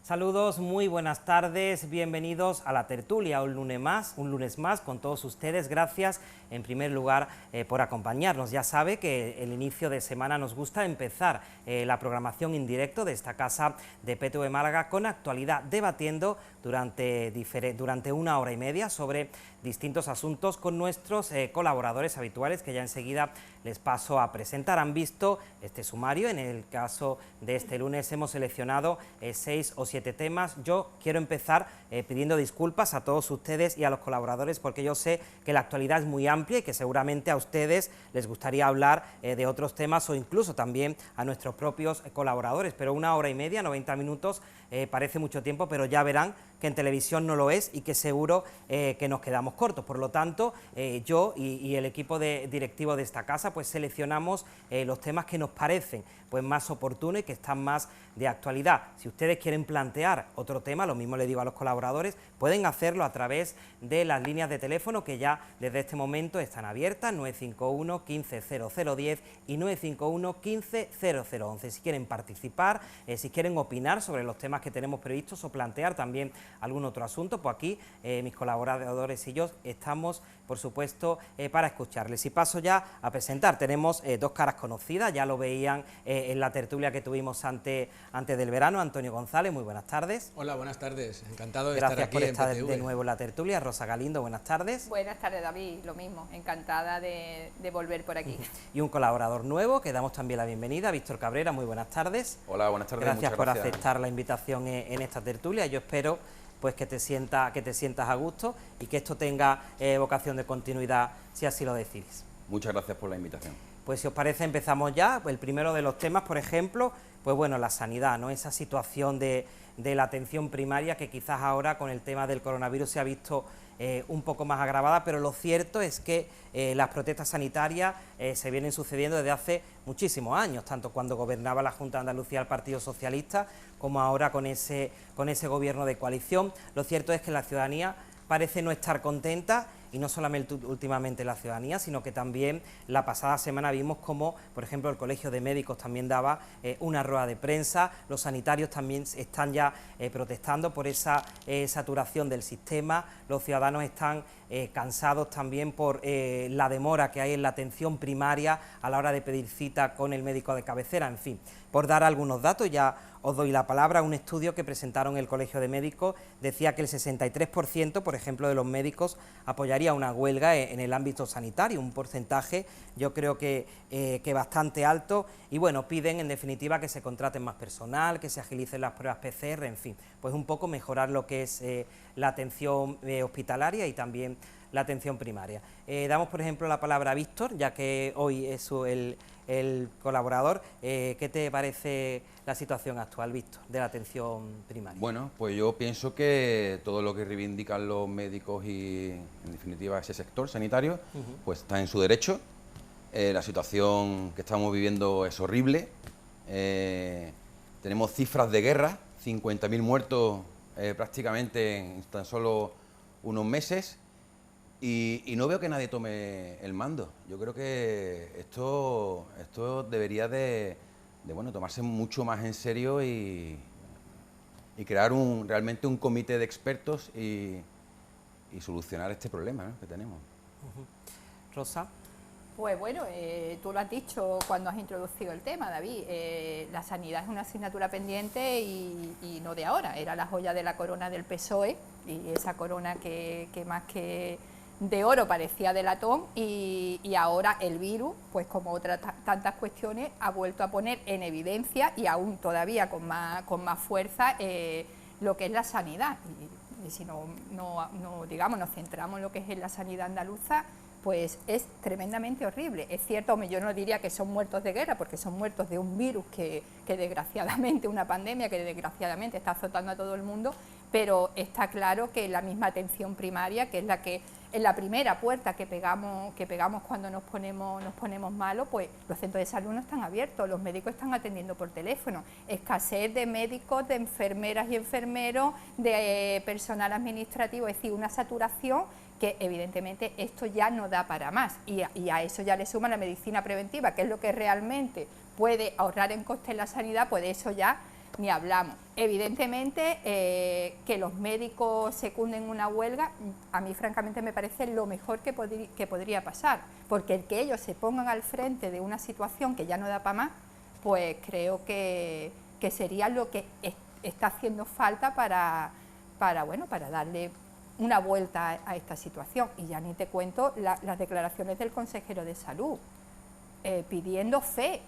Saludos, muy buenas tardes, bienvenidos a la tertulia, un lunes más con todos ustedes. Gracias en primer lugar por acompañarnos. Ya sabe que el inicio de semana nos gusta empezar la programación en directo de esta casa de PTV Málaga con actualidad, debatiendo durante una hora y media sobre distintos asuntos con nuestros colaboradores habituales, que ya enseguida les paso a presentar. Han visto este sumario. En el caso de este lunes hemos seleccionado 6 o 7 temas. Yo quiero empezar pidiendo disculpas a todos ustedes y a los colaboradores, porque yo sé que la actualidad es muy amplia y que seguramente a ustedes les gustaría hablar de otros temas, o incluso también a nuestros propios colaboradores, pero una hora y media, 90 minutos, parece mucho tiempo, pero ya verán que en televisión no lo es y que seguro que nos quedamos cortos. Por lo tanto, yo y el equipo directivo de esta casa pues seleccionamos los temas que nos parecen pues más oportunos y que están más de actualidad. Si ustedes quieren plantear otro tema, lo mismo le digo a los colaboradores, pueden hacerlo a través de las líneas de teléfono que ya desde este momento están abiertas, 951 15 0010 y 951 15 0011. Si quieren participar, si quieren opinar sobre los temas que tenemos previstos o plantear también algún otro asunto, pues aquí mis colaboradores y yo estamos, por supuesto, para escucharles. Y paso ya a presentar. Tenemos dos caras conocidas, ya lo veían en la tertulia que tuvimos antes del verano. Antonio González, muy buenas tardes. Hola, buenas tardes, encantado de Gracias estar aquí por estar en PTV. de nuevo en la tertulia. Rosa Galindo, buenas tardes. Buenas tardes, David, lo mismo, encantada de volver por aquí. Y un colaborador nuevo, que damos también la bienvenida, Víctor Cabrera, muy buenas tardes. Hola, buenas tardes. Gracias por gracias. aceptar la invitación en esta tertulia. Yo espero pues que te sientas a gusto y que esto tenga vocación de continuidad, si así lo decides. Muchas gracias por la invitación. Pues si os parece empezamos ya. Pues el primero de los temas, por ejemplo, pues bueno, la sanidad, ¿no? Esa situación de la atención primaria que quizás ahora con el tema del coronavirus se ha visto un poco más agravada, pero lo cierto es que las protestas sanitarias se vienen sucediendo desde hace muchísimos años, tanto cuando gobernaba la Junta de Andalucía el Partido Socialista, como ahora con ese gobierno de coalición. Lo cierto es que la ciudadanía parece no estar contenta, y no solamente últimamente la ciudadanía, sino que también la pasada semana vimos como, por ejemplo, el Colegio de Médicos también daba una rueda de prensa, los sanitarios también están ya protestando por esa saturación del sistema, los ciudadanos están cansados también por la demora que hay en la atención primaria a la hora de pedir cita con el médico de cabecera. En fin, por dar algunos datos, ya os doy la palabra. Un estudio que presentaron el Colegio de Médicos decía que el 63%, por ejemplo, de los médicos apoyaría una huelga en el ámbito sanitario, un porcentaje yo creo que bastante alto, y bueno, piden en definitiva que se contraten más personal, que se agilicen las pruebas PCR, en fin, pues un poco mejorar lo que es la atención hospitalaria y también la atención primaria. Damos, por ejemplo, la palabra a Víctor, ya que hoy es el colaborador. ¿Qué te parece la situación actual, Víctor, de la atención primaria? Bueno, pues yo pienso que todo lo que reivindican los médicos y, en definitiva, ese sector sanitario, pues está en su derecho. La situación que estamos viviendo es horrible. Tenemos cifras de guerra, 50.000 muertos prácticamente en tan solo unos meses. Y no veo que nadie tome el mando. Yo creo que esto debería de tomarse mucho más en serio y crear realmente un comité de expertos y solucionar este problema, ¿no?, que tenemos. Rosa. Pues bueno, tú lo has dicho cuando has introducido el tema, David, la sanidad es una asignatura pendiente y no de ahora, era la joya de la corona del PSOE, y esa corona que más que de oro parecía de latón, y ahora el virus, pues como otras tantas cuestiones, ha vuelto a poner en evidencia y aún todavía con más fuerza lo que es la sanidad. Y si digamos, nos centramos en lo que es en la sanidad andaluza, pues es tremendamente horrible. Es cierto, yo no diría que son muertos de guerra, porque son muertos de un virus que desgraciadamente, una pandemia que desgraciadamente está azotando a todo el mundo, pero está claro que la misma atención primaria, que es la que en la primera puerta que pegamos cuando nos ponemos malos, pues los centros de salud no están abiertos, los médicos están atendiendo por teléfono, escasez de médicos, de enfermeras y enfermeros, de personal administrativo, es decir, una saturación que evidentemente esto ya no da para más, y a eso ya le suma la medicina preventiva, que es lo que realmente puede ahorrar en costes la sanidad, pues eso ya ni hablamos. Evidentemente, que los médicos secunden una huelga, a mí francamente me parece lo mejor que podría pasar, porque el que ellos se pongan al frente de una situación que ya no da para más, pues creo que sería lo que está haciendo falta para darle una vuelta a esta situación. Y ya ni te cuento las declaraciones del consejero de Salud, pidiendo fe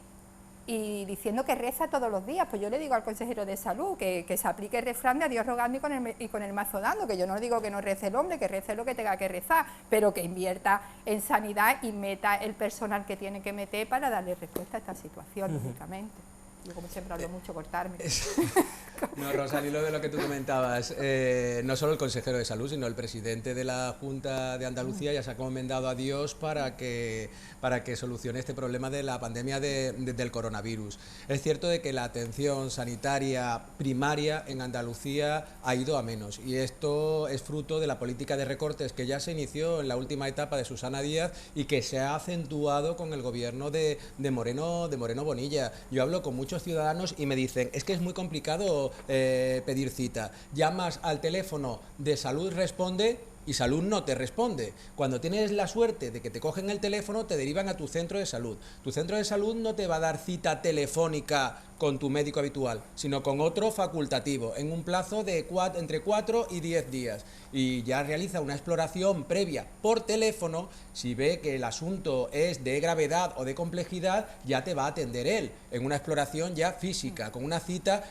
y diciendo que reza todos los días. Pues yo le digo al consejero de Salud que se aplique el refrán de a Dios rogando y con el mazo dando, que yo no digo que no rece el hombre, que rece lo que tenga que rezar, pero que invierta en sanidad y meta el personal que tiene que meter para darle respuesta a esta situación, lógicamente. Yo como siempre hablo mucho, cortarme. No, Rosa, al hilo de lo que tú comentabas, no solo el consejero de Salud, sino el presidente de la Junta de Andalucía ya se ha encomendado a Dios para que solucione este problema de la pandemia del coronavirus. Es cierto de que la atención sanitaria primaria en Andalucía ha ido a menos, y esto es fruto de la política de recortes que ya se inició en la última etapa de Susana Díaz y que se ha acentuado con el gobierno de Moreno Bonilla. Yo hablo con muchos ciudadanos y me dicen, es que es muy complicado pedir cita, llamas al teléfono de Salud Responde y Salud no te responde. Cuando tienes la suerte de que te cogen el teléfono, te derivan a tu centro de salud. Tu centro de salud no te va a dar cita telefónica con tu médico habitual, sino con otro facultativo, en un plazo de entre 4 y 10 días. Y ya realiza una exploración previa por teléfono. Si ve que el asunto es de gravedad o de complejidad, ya te va a atender él, en una exploración ya física, con una cita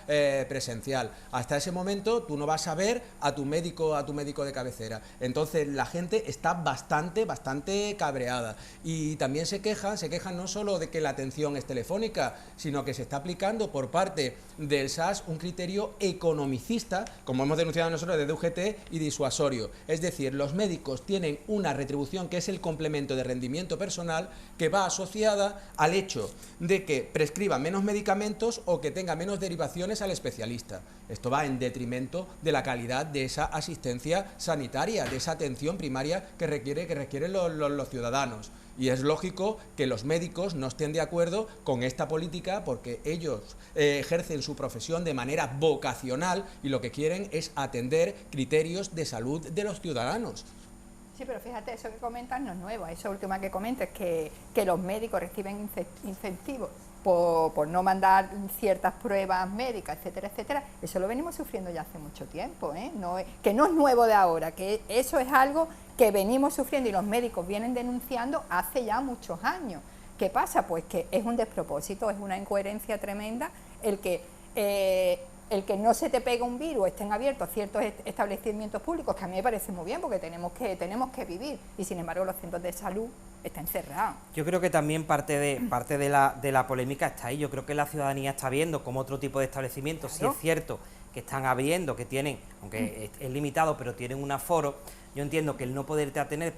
presencial. Hasta ese momento tú no vas a ver a tu médico de cabecera. Entonces la gente está bastante cabreada. Y también se quejan no solo de que la atención es telefónica, sino que se está aplicando por parte del SAS un criterio economicista, como hemos denunciado nosotros desde UGT, y disuasorio. Es decir, los médicos tienen una retribución que es el complemento de rendimiento personal, que va asociada al hecho de que prescriba menos medicamentos o que tenga menos derivaciones al especialista. Esto va en detrimento de la calidad de esa asistencia sanitaria, de esa atención primaria que requieren los ciudadanos. Y es lógico que los médicos no estén de acuerdo con esta política, porque ellos ejercen su profesión de manera vocacional y lo que quieren es atender criterios de salud de los ciudadanos. Sí, pero fíjate, eso que comentas no es nuevo. Eso último que comentas, que los médicos reciben incentivos por no mandar ciertas pruebas médicas, etcétera, etcétera. Eso lo venimos sufriendo ya hace mucho tiempo, ¿eh? Que no es nuevo de ahora, que eso es algo que venimos sufriendo y los médicos vienen denunciando hace ya muchos años. ¿Qué pasa? Pues que es un despropósito, es una incoherencia tremenda el que no se te pega un virus, estén abiertos ciertos establecimientos públicos, que a mí me parece muy bien, porque tenemos que vivir, y sin embargo los centros de salud están cerrados. Yo creo que también parte de la polémica está ahí. Yo creo que la ciudadanía está viendo como otro tipo de establecimientos, claro, sí es cierto que están abriendo, que tienen, aunque es limitado, pero tienen un aforo. Yo entiendo que el no poderte atender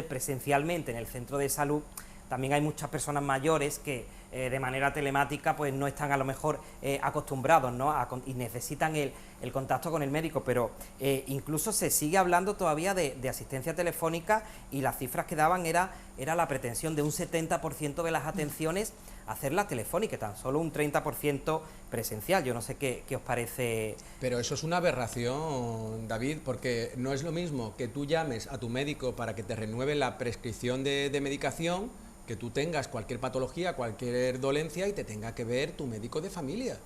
presencialmente en el centro de salud, también hay muchas personas mayores que de manera telemática pues no están a lo mejor acostumbrados, ¿no? Y necesitan el contacto con el médico, pero incluso se sigue hablando todavía de asistencia telefónica, y las cifras que daban era la pretensión de un 70% de las atenciones hacerlas telefónicas, tan solo un 30% presencial. Yo no sé qué os parece. Pero eso es una aberración, David, porque no es lo mismo que tú llames a tu médico para que te renueve la prescripción de medicación, que tú tengas cualquier patología, cualquier dolencia y te tenga que ver tu médico de familia.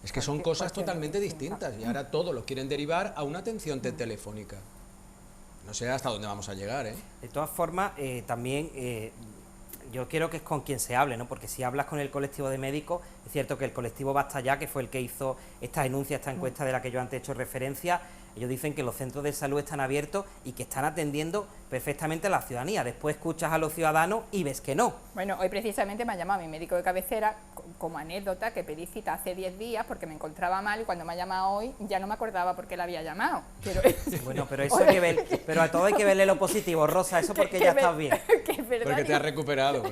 Es que son cosas totalmente distintas, y ahora todo lo quieren derivar a una atención telefónica. No sé hasta dónde vamos a llegar, ¿eh? De todas formas, también yo quiero que es con quien se hable, ¿no? Porque si hablas con el colectivo de médicos, es cierto que el colectivo Basta Ya, que fue el que hizo esta denuncia, esta encuesta de la que yo antes he hecho referencia, ellos dicen que los centros de salud están abiertos y que están atendiendo perfectamente a la ciudadanía. Después escuchas a los ciudadanos y ves que no. Bueno, hoy precisamente me ha llamado mi médico de cabecera, como anécdota, que pedí cita hace 10 días porque me encontraba mal, y cuando me ha llamado hoy ya no me acordaba por qué la había llamado. Bueno, pero eso hay que ver, pero a todo hay que verle lo positivo, Rosa, eso porque ya estás bien. Porque te has recuperado,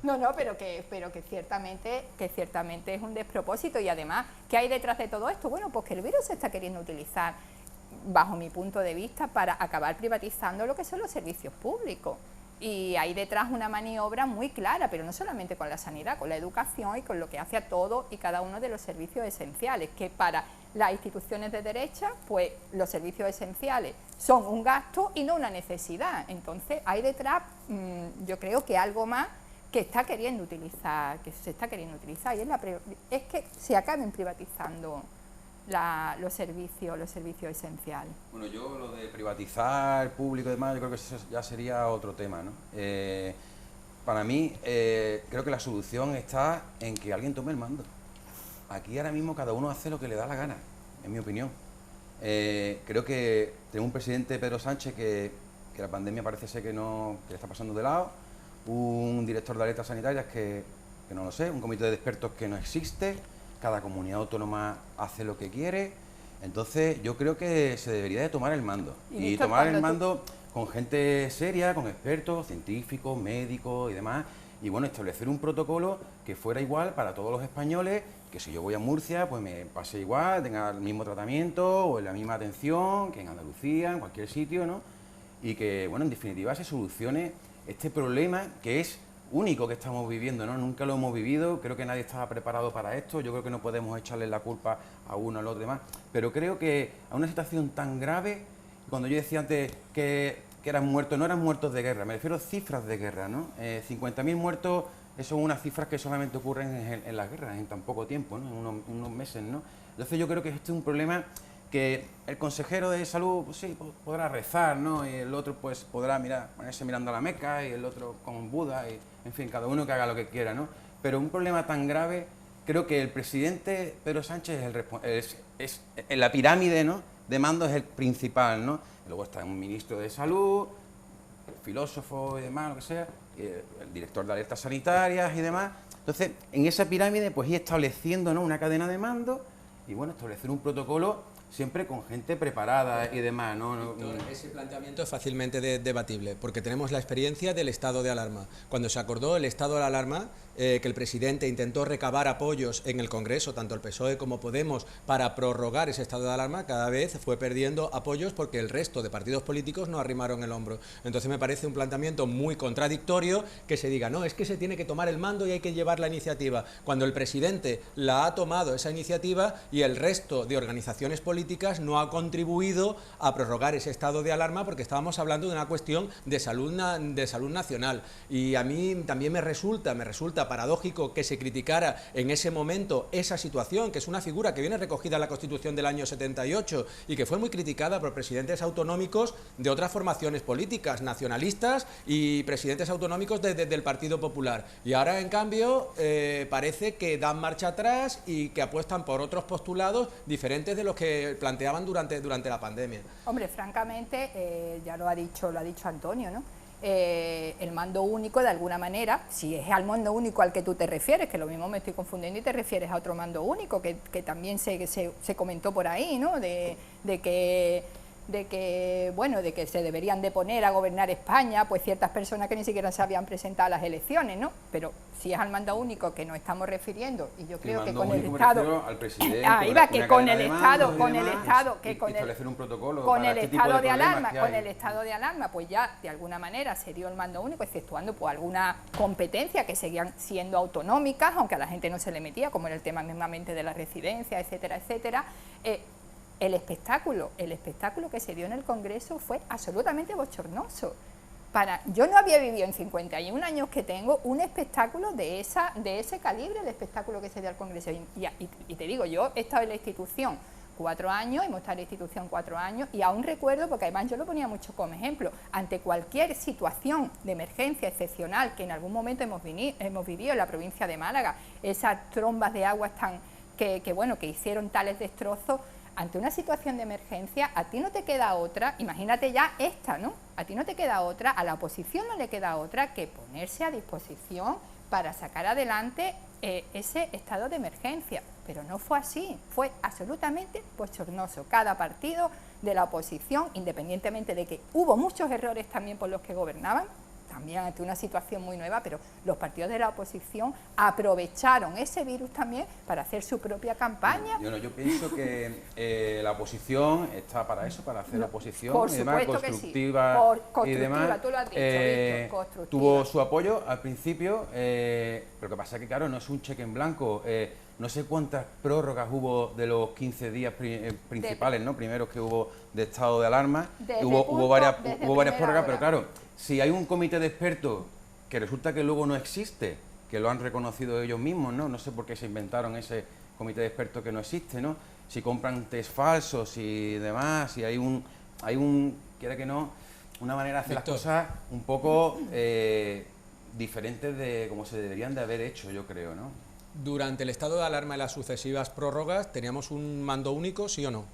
No, pero que ciertamente es un despropósito. Y además, ¿qué hay detrás de todo esto? Bueno, pues que el virus se está queriendo utilizar, bajo mi punto de vista, para acabar privatizando lo que son los servicios públicos. Y hay detrás una maniobra muy clara, pero no solamente con la sanidad, con la educación y con lo que hace a todo y cada uno de los servicios esenciales, que para las instituciones de derecha, pues los servicios esenciales son un gasto y no una necesidad. Entonces hay detrás, yo creo que algo más que está queriendo utilizar, que se está queriendo utilizar, y es que se acaben privatizando los servicios esenciales. Bueno, yo lo de privatizar público y demás, yo creo que eso ya sería otro tema, ¿no? Para mí, creo que la solución está en que alguien tome el mando. Aquí ahora mismo cada uno hace lo que le da la gana, en mi opinión. Creo que tenemos un presidente, Pedro Sánchez, que la pandemia parece ser que le está pasando de lado, un director de alertas sanitarias que no lo sé, un comité de expertos que no existe. Cada comunidad autónoma hace lo que quiere, entonces yo creo que se debería de tomar el mando. Y tomar el mando con gente seria, con expertos, científicos, médicos y demás, y bueno, establecer un protocolo que fuera igual para todos los españoles, que si yo voy a Murcia, pues me pase igual, tenga el mismo tratamiento o la misma atención que en Andalucía, en cualquier sitio, ¿no? Y que, bueno, en definitiva se solucione este problema que es único que estamos viviendo, ¿no? Nunca lo hemos vivido, creo que nadie estaba preparado para esto, yo creo que no podemos echarle la culpa a uno, al otro y demás, pero creo que a una situación tan grave, cuando yo decía antes que eran muertos, no eran muertos de guerra, me refiero a cifras de guerra, ¿no? 50.000 muertos, eso son unas cifras que solamente ocurren en las guerras, en tan poco tiempo, ¿no? En unos meses, ¿no? Entonces yo creo que este es un problema que el consejero de salud, pues sí, podrá rezar, ¿no? Y el otro pues podrá ponerse mirando a la Meca y el otro con Buda, y en fin, cada uno que haga lo que quiera, ¿no? Pero un problema tan grave, creo que el presidente Pedro Sánchez es en la pirámide, ¿no?, de mando, es el principal, ¿no? Y luego está un ministro de salud, filósofo y demás, lo que sea, el director de alertas sanitarias y demás. Entonces, en esa pirámide, pues ir estableciendo, ¿no?, una cadena de mando y, bueno, establecer un protocolo siempre con gente preparada y demás, ¿no? Víctor, ese planteamiento es fácilmente debatible, porque tenemos la experiencia del estado de alarma. Cuando se acordó el estado de alarma, que el presidente intentó recabar apoyos en el Congreso, tanto el PSOE como Podemos, para prorrogar ese estado de alarma, cada vez fue perdiendo apoyos porque el resto de partidos políticos no arrimaron el hombro. Entonces me parece un planteamiento muy contradictorio que se diga, no, es que se tiene que tomar el mando y hay que llevar la iniciativa, cuando el presidente la ha tomado esa iniciativa y el resto de organizaciones políticas no ha contribuido a prorrogar ese estado de alarma, porque estábamos hablando de una cuestión de salud nacional. Y a mí también me resulta paradójico que se criticara en ese momento esa situación, que es una figura que viene recogida en la Constitución del año 78 y que fue muy criticada por presidentes autonómicos de otras formaciones políticas, nacionalistas y presidentes autonómicos del Partido Popular. Y ahora, en cambio, parece que dan marcha atrás y que apuestan por otros postulados diferentes de los que planteaban durante la pandemia. Hombre, francamente, ya lo ha dicho Antonio, ¿no? El mando único, de alguna manera, si es al mando único al que tú te refieres, que lo mismo me estoy confundiendo y te refieres a otro mando único, que también se comentó por ahí, ¿no? De que se deberían de poner a gobernar España, pues ciertas personas que ni siquiera se habían presentado a las elecciones, ¿no? Pero si es al mando único que nos estamos refiriendo, y yo creo que con el Estado, al presidente, que con el Estado, establecer un protocolo con para el este tipo estado de de alarma, problemas que hay. con el estado de alarma, pues ya de alguna manera se dio el mando único, exceptuando pues alguna competencia que seguían siendo autonómicas, aunque a la gente no se le metía, como era el tema mismamente de la residencia, etcétera, etcétera. El espectáculo que se dio en el Congreso fue absolutamente bochornoso. Yo no había vivido en 51 años que tengo un espectáculo de ese calibre, el espectáculo que se dio al Congreso. Y te digo, yo he estado en la institución 4 años, hemos estado en la institución 4 años, y aún recuerdo, porque además yo lo ponía mucho como ejemplo, ante cualquier situación de emergencia excepcional que en algún momento hemos vivido en la provincia de Málaga, esas trombas de agua que hicieron tales destrozos. Ante una situación de emergencia, a ti no te queda otra, imagínate ya esta, ¿no? A ti no te queda otra, a la oposición no le queda otra que ponerse a disposición para sacar adelante ese estado de emergencia. Pero no fue así, fue absolutamente bochornoso. Cada partido de la oposición, independientemente de que hubo muchos errores también por los que gobernaban, también ante una situación muy nueva, pero los partidos de la oposición aprovecharon ese virus también para hacer su propia campaña. Yo pienso que la oposición está para eso, para hacer oposición por y demás, supuesto que sí. constructiva, y demás. Tú lo has dicho, Víctor, constructiva. Tuvo su apoyo al principio, pero lo que pasa es que, claro, no es un cheque en blanco. No sé cuántas prórrogas hubo de los 15 días principales, ¿no? Primeros que hubo de estado de alarma. Hubo varias prórrogas, pero claro, si hay un comité de expertos que resulta que luego no existe, que lo han reconocido ellos mismos, ¿no? No sé por qué se inventaron ese comité de expertos que no existe, ¿no? Si compran test falsos y demás, si hay quiera que no, una manera de hacer Víctor, las cosas un poco diferentes de como se deberían de haber hecho, yo creo, ¿no? Durante el estado de alarma y las sucesivas prórrogas, ¿teníamos un mando único, sí o no?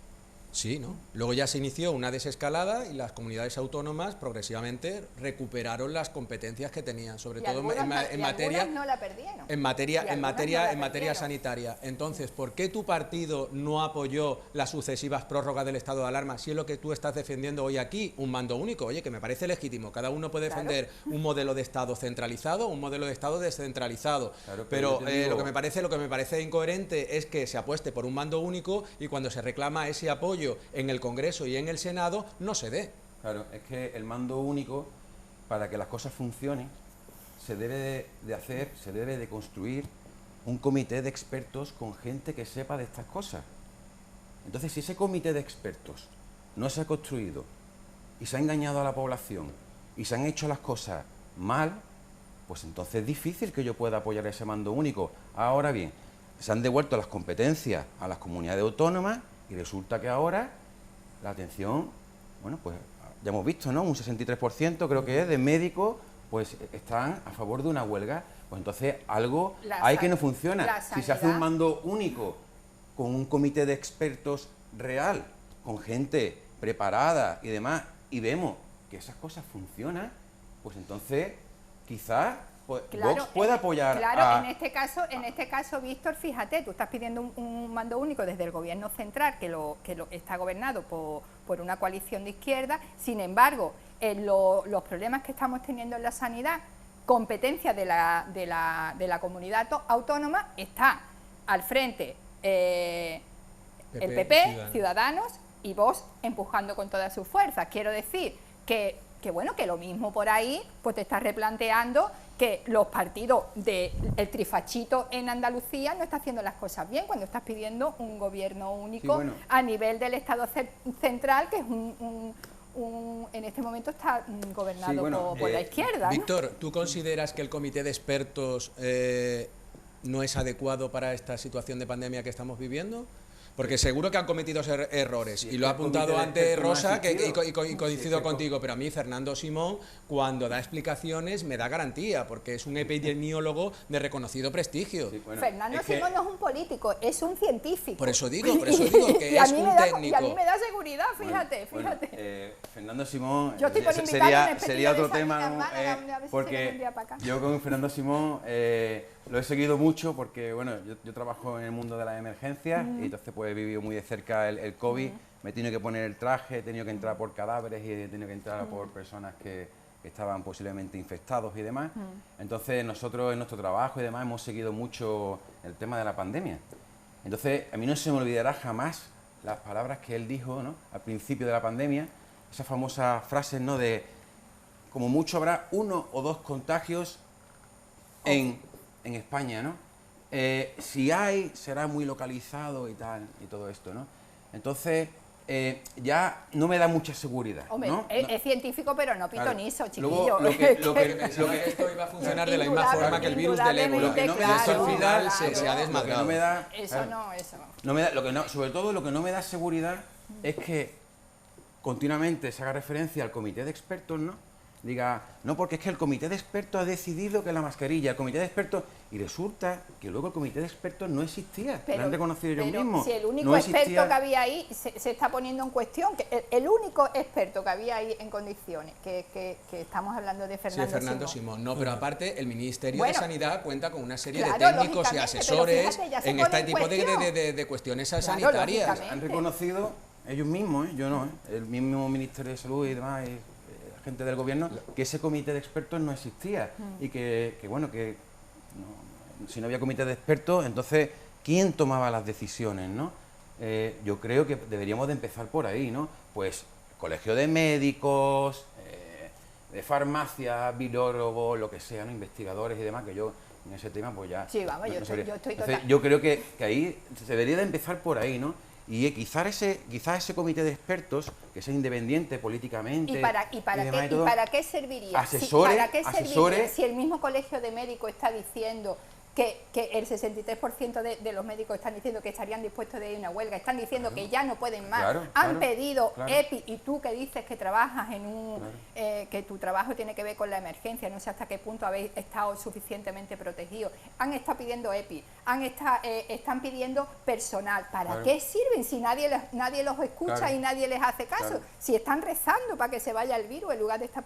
Sí, ¿no? Luego ya se inició una desescalada y las comunidades autónomas progresivamente recuperaron las competencias que tenían, sobre todo en materia no la perdieron. en materia sanitaria. Entonces, ¿por qué tu partido no apoyó las sucesivas prórrogas del estado de alarma si es lo que tú estás defendiendo hoy aquí, un mando único? Oye, que me parece legítimo. Cada uno puede defender un modelo de estado centralizado, un modelo de estado descentralizado. Claro, pero lo que me parece incoherente es que se apueste por un mando único y cuando se reclama ese apoyo en el Congreso y en el Senado no se dé. Claro, es que el mando único, para que las cosas funcionen, se debe de construir un comité de expertos con gente que sepa de estas cosas. Entonces, si ese comité de expertos no se ha construido y se ha engañado a la población y se han hecho las cosas mal, pues entonces es difícil que yo pueda apoyar ese mando único. Ahora bien, se han devuelto las competencias a las comunidades autónomas y resulta que ahora la atención, bueno, pues ya hemos visto, ¿no? Un 63% creo que es de médicos, pues están a favor de una huelga. Pues entonces algo hay que no funciona. Si se hace un mando único con un comité de expertos real, con gente preparada y demás, y vemos que esas cosas funcionan, pues entonces quizás Vox puede apoyar en este caso, Víctor, fíjate, tú estás pidiendo un mando único desde el gobierno central, que lo está gobernado por una coalición de izquierda. Sin embargo, los problemas que estamos teniendo en la sanidad, competencia de la comunidad autónoma, está al frente el PP, Ciudadanos y Vox empujando con todas sus fuerzas. Quiero decir que bueno, que lo mismo por ahí, pues te estás replanteando que los partidos del trifachito en Andalucía no está haciendo las cosas bien cuando estás pidiendo un gobierno único a nivel del Estado central, que es en este momento está gobernado por la izquierda, ¿no? Víctor, ¿tú consideras que el comité de expertos no es adecuado para esta situación de pandemia que estamos viviendo? Porque seguro que han cometido errores, y lo ha apuntado antes Rosa, y coincido contigo, pero a mí Fernando Simón, cuando da explicaciones, me da garantía, porque es un epidemiólogo de reconocido prestigio. Fernando Simón no es un político, es un científico. Por eso digo que es un técnico. Y a mí me da seguridad, fíjate. Fernando Simón sería otro tema, ¿no? Porque yo con Fernando Simón lo he seguido mucho porque, bueno, yo trabajo en el mundo de las emergencias y entonces pues he vivido muy de cerca el COVID, me he tenido que poner el traje, he tenido que entrar por cadáveres y he tenido que entrar por personas que estaban posiblemente infectados y demás. Entonces nosotros en nuestro trabajo y demás hemos seguido mucho el tema de la pandemia. Entonces a mí no se me olvidará jamás las palabras que él dijo, ¿no?, al principio de la pandemia, esas famosas frases, ¿no?, de como mucho habrá 1 o 2 contagios en España, ¿no? Si hay, será muy localizado y tal, y todo esto, ¿no? Entonces, ya no me da mucha seguridad. Hombre, ¿no? es científico, pero no pitonizo, chiquillo. Esto iba a funcionar de la misma forma que el virus del ébola. Lo que no me da seguridad se ha desmadrado. Sobre todo lo que no me da seguridad es que continuamente se haga referencia al comité de expertos, ¿no? Diga, no, porque es que el comité de expertos ha decidido que la mascarilla, el comité de expertos, y resulta que luego el comité de expertos no existía, lo han reconocido ellos mismos. Si el único experto que había ahí se está poniendo en cuestión, que el único experto que había ahí en condiciones, que estamos hablando de Fernando Simón. No, pero aparte el Ministerio de Sanidad cuenta con una serie de técnicos y asesores en este tipo de cuestiones sanitarias. Han reconocido ellos mismos, yo no, el mismo Ministerio de Salud y demás, gente del gobierno que ese comité de expertos no existía y que si no había comité de expertos, entonces, ¿quién tomaba las decisiones, no? Yo creo que deberíamos de empezar por ahí, ¿no? Pues colegio de médicos, de farmacia, virólogos, lo que sea, ¿no? Investigadores y demás, que yo en ese tema pues ya... Sí, vamos, yo estoy Entonces, total. yo creo que ahí se debería de empezar por ahí, ¿no? Y quizás ese comité de expertos, que sea independiente políticamente... ¿Y para qué serviría? Asesores, ¿Para qué serviría si el mismo colegio de médicos está diciendo que el 63% de los médicos están diciendo que estarían dispuestos de ir a una huelga, están diciendo que ya no pueden más, han pedido EPI, y tú que dices que trabajas en que tu trabajo tiene que ver con la emergencia, no sé hasta qué punto habéis estado suficientemente protegidos, han estado pidiendo EPI, están pidiendo personal. ¿Para qué sirven si nadie los escucha y nadie les hace caso? Si están rezando para que se vaya el virus en lugar de estar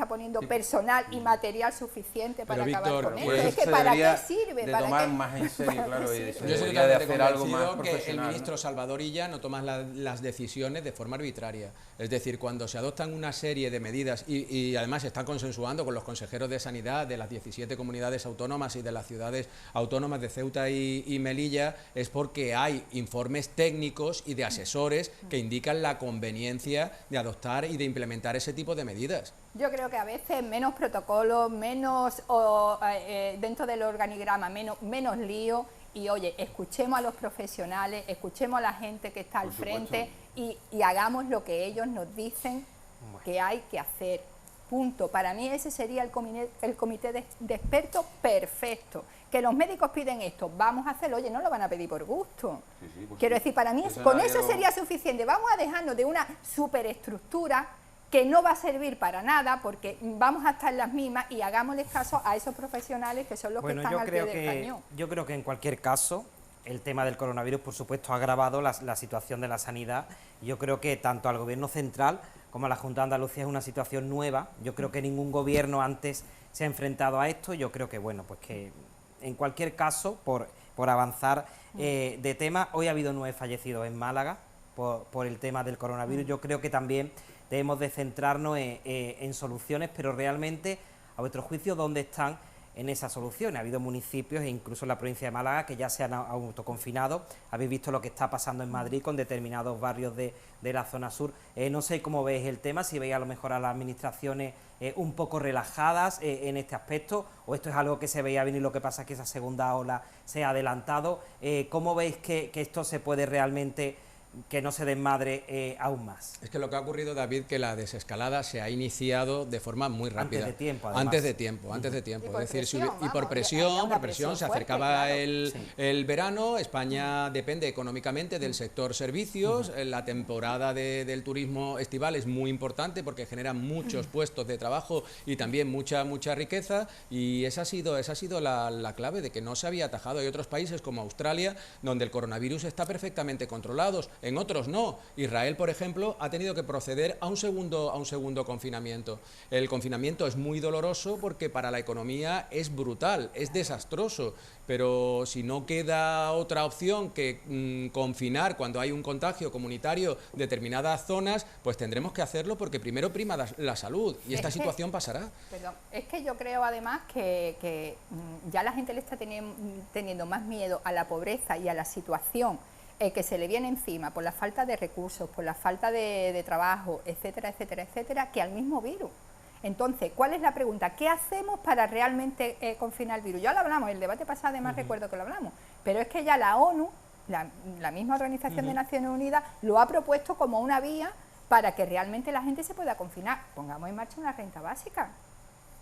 poniendo personal y material suficiente para acabar con esto. Es que ¿para qué sirve? De tomar más en serio, claro, y yo soy de hacer algo más convencido que el profesional, ministro Salvador Illa no toma las decisiones de forma arbitraria. Es decir, cuando se adoptan una serie de medidas y además se están consensuando con los consejeros de Sanidad de las 17 comunidades autónomas y de las ciudades autónomas de Ceuta y Melilla, es porque hay informes técnicos y de asesores que indican la conveniencia de adoptar y de implementar ese tipo de medidas. Yo creo que a veces menos protocolos, menos dentro del organigrama, menos lío, y oye, escuchemos a los profesionales, escuchemos a la gente que está al frente y hagamos lo que ellos nos dicen que hay que hacer. Punto. Para mí ese sería el comité de expertos perfecto. Que los médicos piden esto, vamos a hacerlo. Oye, no lo van a pedir por gusto. Quiero decir, para mí con eso sería suficiente. Vamos a dejarnos de una superestructura que no va a servir para nada, porque vamos a estar las mismas, y hagámosles caso a esos profesionales que son los que están al pie del cañón. Yo creo que en cualquier caso el tema del coronavirus, por supuesto, ha agravado la situación de la sanidad. Yo creo que tanto al Gobierno central como a la Junta de Andalucía es una situación nueva. Yo creo que ningún gobierno antes se ha enfrentado a esto. Yo creo que, bueno, pues que en cualquier caso, por avanzar de tema, hoy ha habido 9 fallecidos en Málaga por el tema del coronavirus. Yo creo que también debemos de centrarnos en soluciones, pero realmente, a vuestro juicio, ¿dónde están en esas soluciones? Ha habido municipios, e incluso en la provincia de Málaga, que ya se han autoconfinado. Habéis visto lo que está pasando en Madrid con determinados barrios de la zona sur. No sé cómo veis el tema, si veis a lo mejor a las administraciones un poco relajadas en este aspecto, o esto es algo que se veía venir, lo que pasa es que esa segunda ola se ha adelantado. ¿Cómo veis que esto se puede realmente, que no se desmadre aún más? Es que lo que ha ocurrido, David, que la desescalada se ha iniciado de forma muy rápida. Antes de tiempo, además. Antes de tiempo. Y por Es decir, presión, y por presión, se fuerte, acercaba claro. el verano. España depende económicamente del sector servicios. La temporada del turismo estival es muy importante porque genera muchos puestos de trabajo y también mucha riqueza, y esa ha sido la clave de que no se había atajado. Hay otros países como Australia donde el coronavirus está perfectamente controlado. En otros no. Israel, por ejemplo, ha tenido que proceder a un segundo confinamiento. El confinamiento es muy doloroso porque para la economía es brutal, es desastroso, pero si no queda otra opción que confinar cuando hay un contagio comunitario en determinadas zonas, pues tendremos que hacerlo, porque primero prima la salud, y esta situación pasará. Perdón, es que yo creo además que ya la gente le está teniendo más miedo a la pobreza y a la situación que se le viene encima por la falta de recursos, por la falta de trabajo, etcétera, etcétera, etcétera, que al mismo virus. Entonces, ¿cuál es la pregunta? ¿Qué hacemos para realmente confinar el virus? Ya lo hablamos, el debate pasado además recuerdo que lo hablamos, pero es que ya la ONU, la misma Organización de Naciones Unidas, lo ha propuesto como una vía para que realmente la gente se pueda confinar. Pongamos en marcha una renta básica.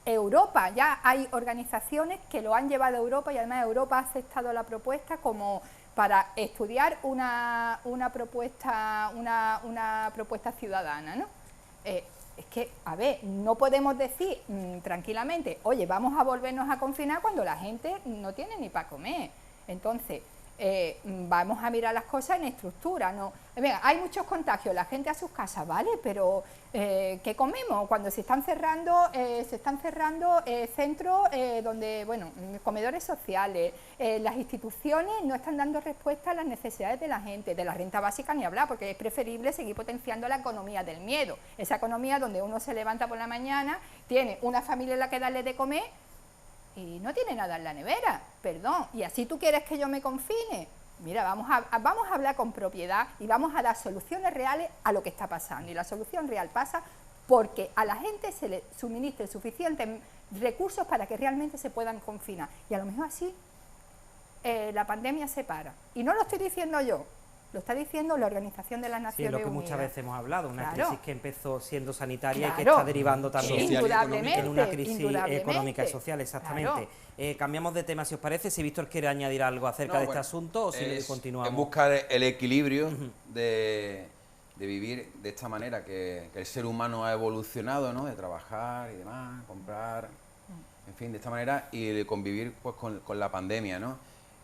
Europa, ya hay organizaciones que lo han llevado a Europa, y además Europa ha aceptado la propuesta como para estudiar una propuesta ciudadana, ¿no? Es que, a ver, no podemos decir tranquilamente, oye, vamos a volvernos a confinar cuando la gente no tiene ni para comer. Entonces, vamos a mirar las cosas en estructura, ¿no? Venga, hay muchos contagios, la gente a sus casas, ¿vale? Pero ¿qué comemos? Cuando se están cerrando centros donde, bueno, comedores sociales, las instituciones no están dando respuesta a las necesidades de la gente, de la renta básica ni hablar, porque es preferible seguir potenciando la economía del miedo, esa economía donde uno se levanta por la mañana, tiene una familia en la que darle de comer y no tiene nada en la nevera, perdón, y así tú quieres que yo me confine. Mira, vamos a hablar con propiedad y vamos a dar soluciones reales a lo que está pasando. Y la solución real pasa porque a la gente se le suministre suficientes recursos para que realmente se puedan confinar. Y a lo mejor así la pandemia se para. Y no lo estoy diciendo yo, lo está diciendo la Organización de las Naciones Unidas. Sí, es lo que muchas veces hemos hablado, una Claro. crisis que empezó siendo sanitaria y que Claro. está derivando también Indudablemente, en una crisis indudablemente. económica y social, exactamente. Claro. Cambiamos de tema, si os parece, si Víctor quiere añadir algo acerca de este asunto o si continuamos. Es buscar el equilibrio de vivir de esta manera que el ser humano ha evolucionado, ¿no? De trabajar y demás, comprar, en fin, de esta manera, y de convivir pues con la pandemia, ¿no?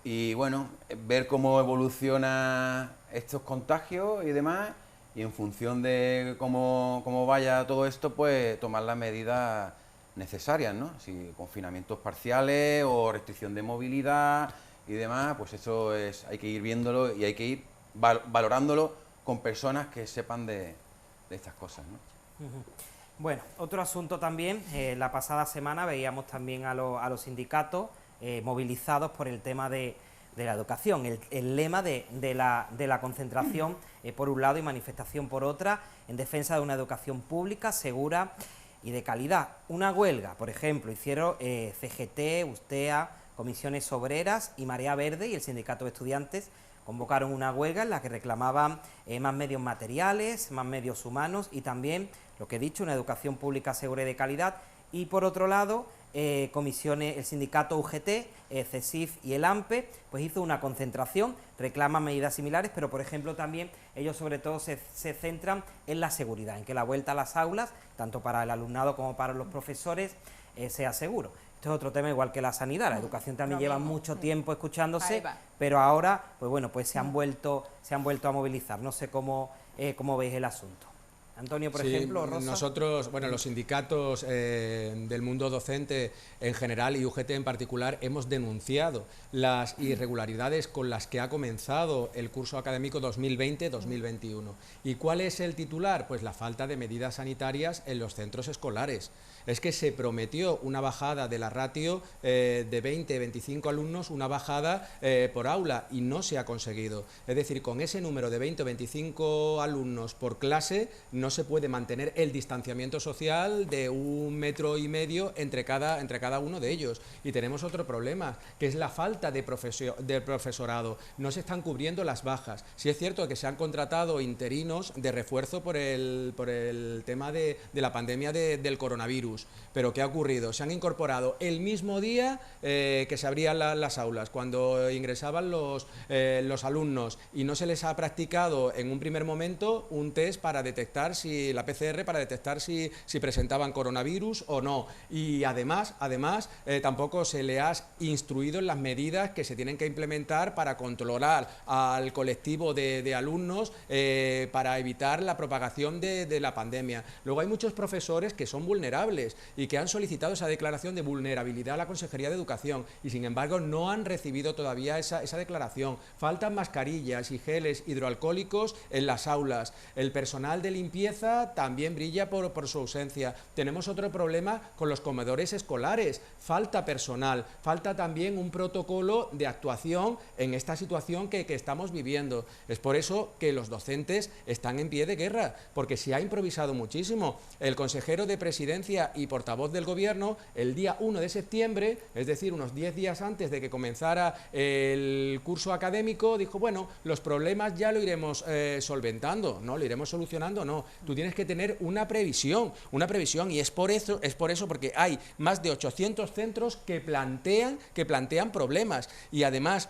Y bueno, ver cómo evoluciona estos contagios y demás, y en función de cómo vaya todo esto, pues tomar las medidas necesarias, ¿no? Si confinamientos parciales o restricción de movilidad y demás, pues eso hay que ir viéndolo y hay que ir valorándolo con personas que sepan de estas cosas, ¿no? Bueno, otro asunto también, la pasada semana veíamos también a los sindicatos movilizados por el tema de la educación, el lema de la concentración por un lado y manifestación por otra, en defensa de una educación pública, segura y de calidad. Una huelga, por ejemplo, hicieron CGT, USTEA, Comisiones Obreras y Marea Verde y el Sindicato de Estudiantes convocaron una huelga en la que reclamaban más medios materiales, más medios humanos y también, lo que he dicho, una educación pública segura y de calidad. Y por otro lado, comisiones, el sindicato UGT, CESIF y el AMPE, pues hizo una concentración, reclaman medidas similares, pero por ejemplo también ellos sobre todo se centran en la seguridad, en que la vuelta a las aulas, tanto para el alumnado como para los profesores, sea seguro. Esto es otro tema igual que la sanidad, la educación también lleva mucho tiempo escuchándose, pero ahora, pues bueno, pues se han vuelto a movilizar. No sé cómo veis el asunto. Antonio, por ejemplo, Rosa. Nosotros, bueno, los sindicatos del mundo docente en general y UGT en particular hemos denunciado las irregularidades con las que ha comenzado el curso académico 2020-2021. ¿Y cuál es el titular? Pues la falta de medidas sanitarias en los centros escolares. Es que se prometió una bajada de la ratio de 20-25 alumnos, una bajada por aula, y no se ha conseguido. Es decir, con ese número de 20 o 25 alumnos por clase no se puede mantener el distanciamiento social de 1,5 metros entre cada uno de ellos. Y tenemos otro problema, que es la falta de profesorado. No se están cubriendo las bajas. Sí es cierto que se han contratado interinos de refuerzo por el tema de la pandemia del coronavirus. Pero ¿qué ha ocurrido? Se han incorporado el mismo día que se abrían las aulas, cuando ingresaban los alumnos, y no se les ha practicado en un primer momento un test para detectar la PCR, para detectar si presentaban coronavirus o no. Y además tampoco se le ha instruido en las medidas que se tienen que implementar para controlar al colectivo de alumnos para evitar la propagación de la pandemia. Luego hay muchos profesores que son vulnerables y que han solicitado esa declaración de vulnerabilidad a la Consejería de Educación y sin embargo no han recibido todavía esa declaración. Faltan mascarillas y geles hidroalcohólicos en las aulas. El personal de limpieza también brilla por su ausencia. Tenemos otro problema con los comedores escolares. Falta personal, falta también un protocolo de actuación en esta situación que estamos viviendo. Es por eso que los docentes están en pie de guerra, porque se ha improvisado muchísimo. El consejero de Presidencia y portavoz del Gobierno, el día 1 de septiembre, es decir, unos 10 días antes de que comenzara el curso académico, dijo, bueno, los problemas ya lo iremos solventando, no, lo iremos solucionando, no. Tú tienes que tener una previsión, y es por eso porque hay más de 800 centros que plantean problemas, y además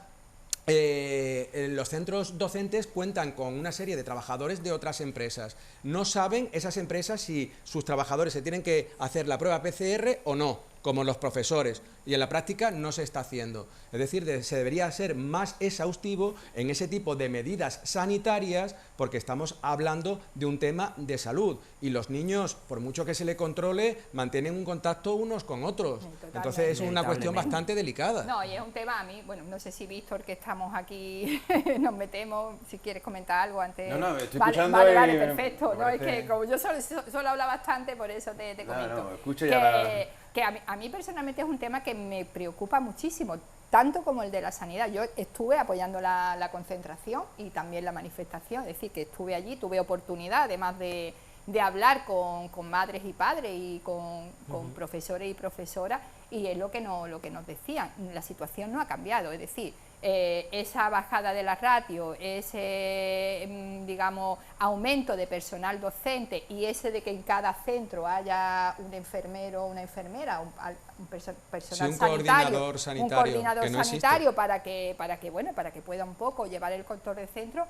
los centros docentes cuentan con una serie de trabajadores de otras empresas. No saben esas empresas si sus trabajadores se tienen que hacer la prueba PCR o no. como los profesores, y en la práctica no se está haciendo. Es decir, se debería ser más exhaustivo en ese tipo de medidas sanitarias, porque estamos hablando de un tema de salud, y los niños, por mucho que se le controle, mantienen un contacto unos con otros. Totalmente. Entonces es una cuestión bastante delicada. No, y es un tema a mí, bueno, no sé si Víctor, que estamos aquí, nos metemos, si quieres comentar algo antes. No, estoy vale, escuchando vale, y perfecto. me No, es parece- que como yo solo habla bastante, por eso te comento. No, escucho ya que a mí personalmente es un tema que me preocupa muchísimo, tanto como el de la sanidad. Yo estuve apoyando la concentración y también la manifestación, es decir, que estuve allí, tuve oportunidad, además de hablar con madres y padres y con profesores y profesoras, y es lo que nos decían, la situación no ha cambiado, es decir, esa bajada de la ratio, ese, digamos, aumento de personal docente y ese de que en cada centro haya un enfermero o una enfermera, un personal un sanitario, coordinador sanitario, un coordinador que no sanitario para que pueda un poco llevar el control del centro,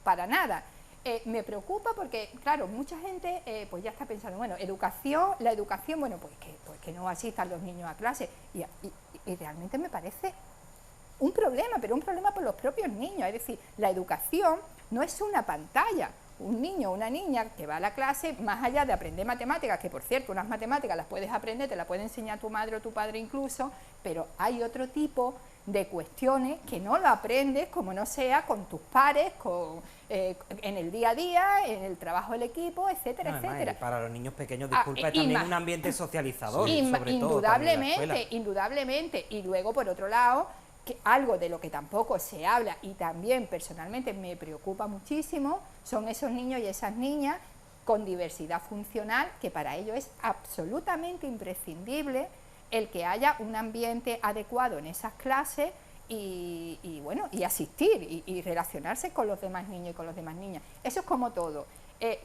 para nada. Me preocupa porque, claro, mucha gente pues ya está pensando, bueno, la educación, bueno, pues que no asistan los niños a clase, y realmente me parece un problema, pero un problema por los propios niños. Es decir, la educación no es una pantalla. Un niño o una niña que va a la clase, más allá de aprender matemáticas, que por cierto, unas matemáticas las puedes aprender, te las puede enseñar tu madre o tu padre incluso, pero hay otro tipo de cuestiones que no lo aprendes como no sea con tus pares, en el día a día, en el trabajo del equipo, etcétera, etcétera. Y para los niños pequeños, disculpa, es también un ambiente socializador, sobre todo también en la escuela. Indudablemente. Y luego, por otro lado, que algo de lo que tampoco se habla y también personalmente me preocupa muchísimo, son esos niños y esas niñas con diversidad funcional, que para ello es absolutamente imprescindible el que haya un ambiente adecuado en esas clases y bueno, y asistir y relacionarse con los demás niños y con las demás niñas. Eso es como todo.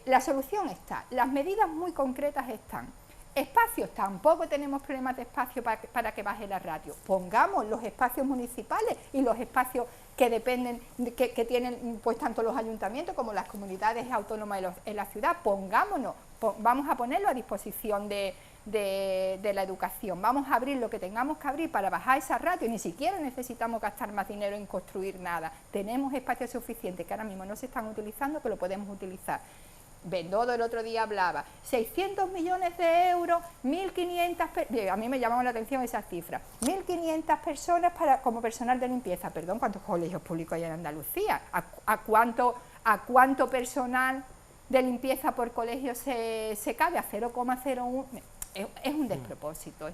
La solución está, las medidas muy concretas están. Espacios, tampoco tenemos problemas de espacio para que baje la ratio. Pongamos los espacios municipales y los espacios que dependen, que tienen pues tanto los ayuntamientos como las comunidades autónomas en la ciudad, pongámonos, vamos a ponerlo a disposición de la educación, vamos a abrir lo que tengamos que abrir para bajar esa ratio, ni siquiera necesitamos gastar más dinero en construir nada, tenemos espacios suficientes que ahora mismo no se están utilizando, que lo podemos utilizar. Bendodo el otro día hablaba, 600 millones de euros, 1.500, a mí me llamaban la atención esas cifras, 1.500 personas como personal de limpieza. Perdón, ¿cuántos colegios públicos hay en Andalucía? ¿A cuánto personal de limpieza por colegio se cabe? A 0,01. Es un despropósito,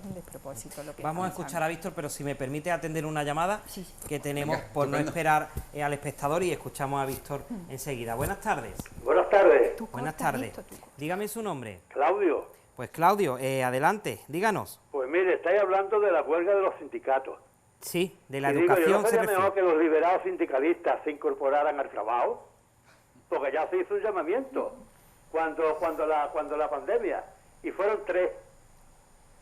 lo que Vamos a escuchar a Víctor, pero si me permite atender una llamada Sí. que tenemos, Venga, por no estupendo. esperar al espectador, y escuchamos a Víctor enseguida. Buenas tardes. Buenas tardes, Tú Buenas cortas tardes. esto, tú cortas. Dígame su nombre. Claudio. Pues Claudio, adelante, díganos. Pues mire, estáis hablando de la huelga de los sindicatos. Sí, de la Y digo, ¿yo educación no se sería refiere. mejor que los liberados sindicalistas se incorporaran al trabajo? Porque ya se hizo un llamamiento cuando la pandemia, y fueron 3.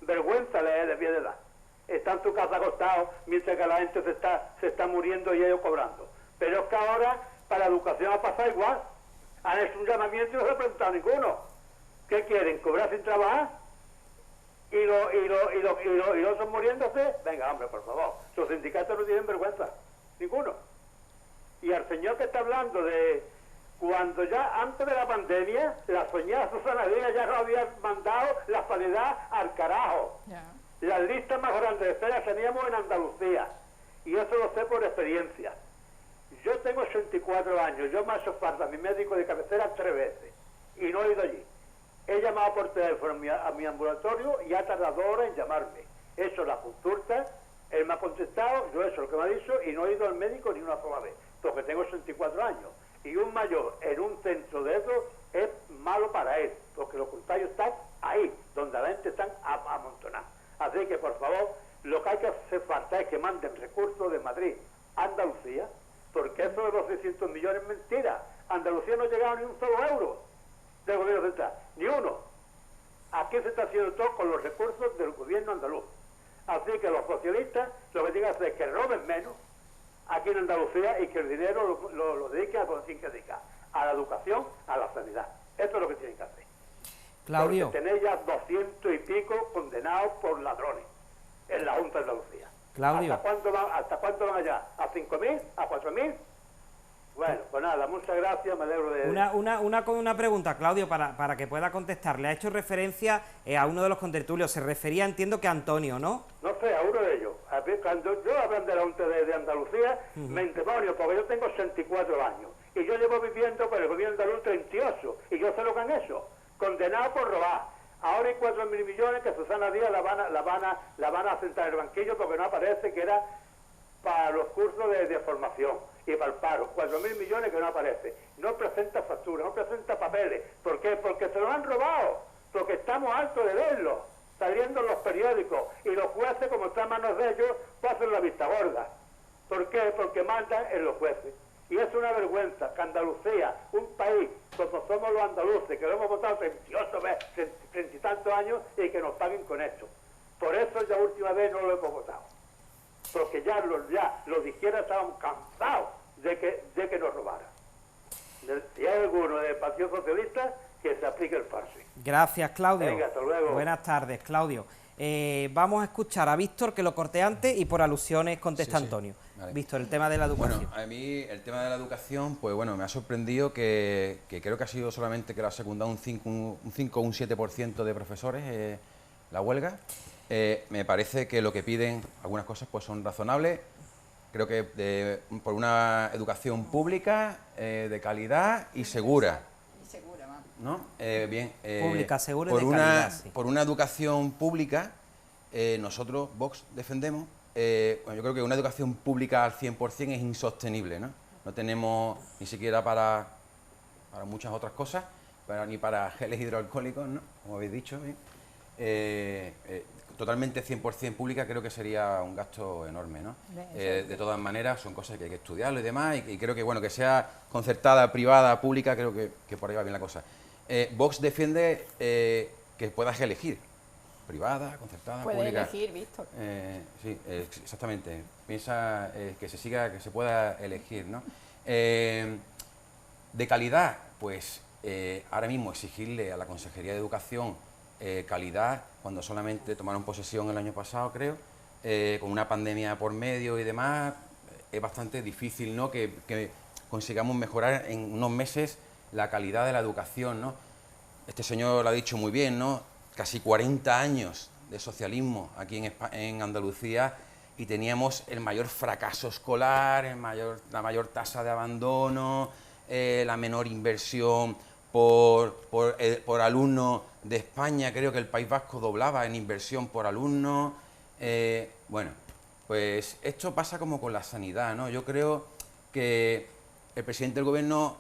Vergüenza le debía de dar. Está en tu casa acostado mientras que la gente se está muriendo y ellos cobrando. Pero es que ahora para la educación ha pasado igual. Han hecho un llamamiento y no se ha presentado ninguno. ¿Qué quieren? ¿Cobrar sin trabajar? ¿Y los otros muriéndose? Venga, hombre, por favor. Los sindicatos no tienen vergüenza. Ninguno. Y al señor que está hablando de cuando ya antes de la pandemia, la soñada Susana Díaz ya nos había mandado la sanidad al carajo. Ya. Las listas más grandes de espera las teníamos en Andalucía. Y eso lo sé por experiencia. Yo tengo 84 años, yo me he hecho falta a mi médico de cabecera 3 veces. Y no he ido allí. He llamado por teléfono a mi ambulatorio y ha tardado horas en llamarme. He hecho la consulta, él me ha contestado, yo he hecho lo que me ha dicho y no he ido al médico ni una sola vez, porque tengo 64 años. Y un mayor en un centro de eso es malo para él, porque los contagios están ahí, donde la gente está amontonada. Así que, por favor, lo que hay que hacer falta es que manden recursos de Madrid a Andalucía, porque eso de los 600 millones es mentira. Andalucía no ha llegado ni un solo euro del gobierno central, ni uno. Aquí se está haciendo todo con los recursos del gobierno andaluz. Así que los socialistas lo que tienen que hacer es que roben menos aquí en Andalucía y que el dinero lo dediquen a lo que tienen que dedicar, a la educación, a la sanidad. Esto es lo que tienen que hacer. Claudio. Porque tenéis ya 200 y pico condenados por ladrones en la Junta de Andalucía. Claudio. ¿Hasta cuánto van allá? ¿A 5.000? ¿A 4.000? Bueno, pues nada, muchas gracias, me alegro de... Una pregunta, Claudio, para que pueda contestar. Le ha hecho referencia a uno de los contertulios, se refería, entiendo, que a Antonio, ¿no? No sé, a uno de ellos. A ver, cuando yo hablan de la Junta de Andalucía, me indemonio, porque yo tengo 64 años, y yo llevo viviendo por el gobierno andaluz 38, y yo sé lo que han hecho, condenado por robar. Ahora hay 4.000 millones que Susana Díaz la van a sentar en el banquillo porque no aparece, que era para los cursos de formación y para el paro. 4.000 millones que no aparece. No presenta facturas, no presenta papeles. ¿Por qué? Porque se los han robado. Porque estamos hartos de verlo saliendo en los periódicos. Y los jueces, como está en manos de ellos, pues hacen la vista gorda. ¿Por qué? Porque mandan en los jueces. Y es una vergüenza que Andalucía, un país como somos los andaluces, que lo hemos votado 38 veces, 30 y tantos años, y que nos paguen con esto. Por eso la última vez no lo hemos votado. Porque ya los de izquierda estaban cansados de que nos robaran. Si hay alguno del Partido Socialista, que se aplique el farsi. Gracias, Claudio. Venga, hasta luego. Buenas tardes, Claudio. Vamos a escuchar a Víctor, que lo corté antes, y por alusiones contesta Antonio. Vale. Víctor, el tema de la educación. Bueno, a mí el tema de la educación, pues bueno, me ha sorprendido que creo que ha sido solamente que lo ha secundado un 5 o un 7% de profesores la huelga. Me parece que lo que piden, algunas cosas pues son razonables. Creo que por una educación pública, de calidad y segura. ¿No? Bien. Pública, segura y de calidad, sí. Por una educación pública, nosotros, Vox, defendemos. Bueno, yo creo que una educación pública al 100% es insostenible, ¿no? No tenemos ni siquiera para muchas otras cosas, ni para geles hidroalcohólicos, ¿no? Como habéis dicho. Totalmente 100% pública creo que sería un gasto enorme, ¿no? De todas maneras, son cosas que hay que estudiarlo y demás, y creo que, bueno, que sea concertada, privada, pública, creo que por ahí va bien la cosa. Vox defiende que puedas elegir, privada, concertada, puede pública. Elegir, Víctor. Sí, exactamente. Piensa que se pueda elegir, ¿no? De calidad, pues ahora mismo exigirle a la Consejería de Educación calidad, cuando solamente tomaron posesión el año pasado, creo, con una pandemia por medio y demás, es bastante difícil, ¿no? Que consigamos mejorar en unos meses la calidad de la educación, ¿no? Este señor lo ha dicho muy bien, ¿no? Casi 40 años de socialismo aquí en Andalucía, y teníamos el mayor fracaso escolar, la mayor tasa de abandono, la menor inversión por alumno de España. Creo que el País Vasco doblaba en inversión por alumno. Bueno, pues esto pasa como con la sanidad, ¿no? Yo creo que el presidente del gobierno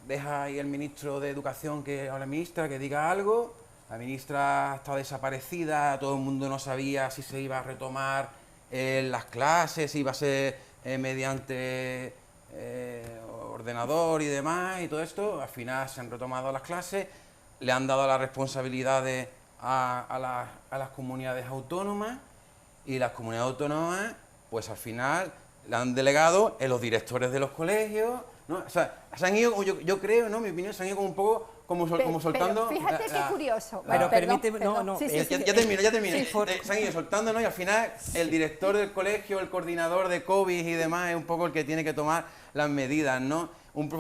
deja ahí al ministro de Educación, a la ministra, que diga algo. La ministra está desaparecida, todo el mundo no sabía si se iba a retomar las clases, si iba a ser mediante ordenador y demás, y todo esto. Al final se han retomado las clases, le han dado las responsabilidades a las comunidades autónomas, y las comunidades autónomas, pues al final le han delegado en los directores de los colegios, ¿no? O sea, se han ido, yo creo, ¿no? Mi opinión, se han ido como un poco como soltando. Pero fíjate qué curioso. Pero permíteme, Ya termino. Sí, Se han ido soltando, ¿no? Y al final el director del colegio, el coordinador de COVID y demás, es un poco el que tiene que tomar las medidas, ¿no?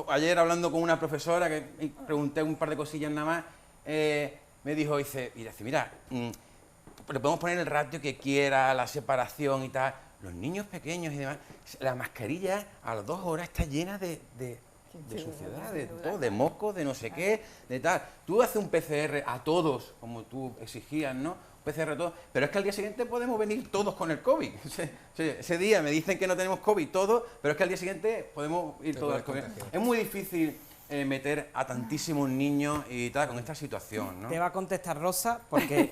Ayer, hablando con una profesora, que pregunté un par de cosillas nada más, me dijo, dice, mira, le podemos poner el ratio que quiera, la separación y tal. Los niños pequeños y demás, la mascarilla a las 2 horas está llena de suciedad, de todo, de moco, de no sé qué, de tal. Tú haces un PCR a todos, como tú exigías, ¿no? PCR a todos, pero es que al día siguiente podemos venir todos con el COVID. Ese día me dicen que no tenemos COVID todos, pero es que al día siguiente podemos ir todos al COVID. Es muy difícil meter a tantísimos niños y tal con esta situación, ¿no? Te va a contestar Rosa, porque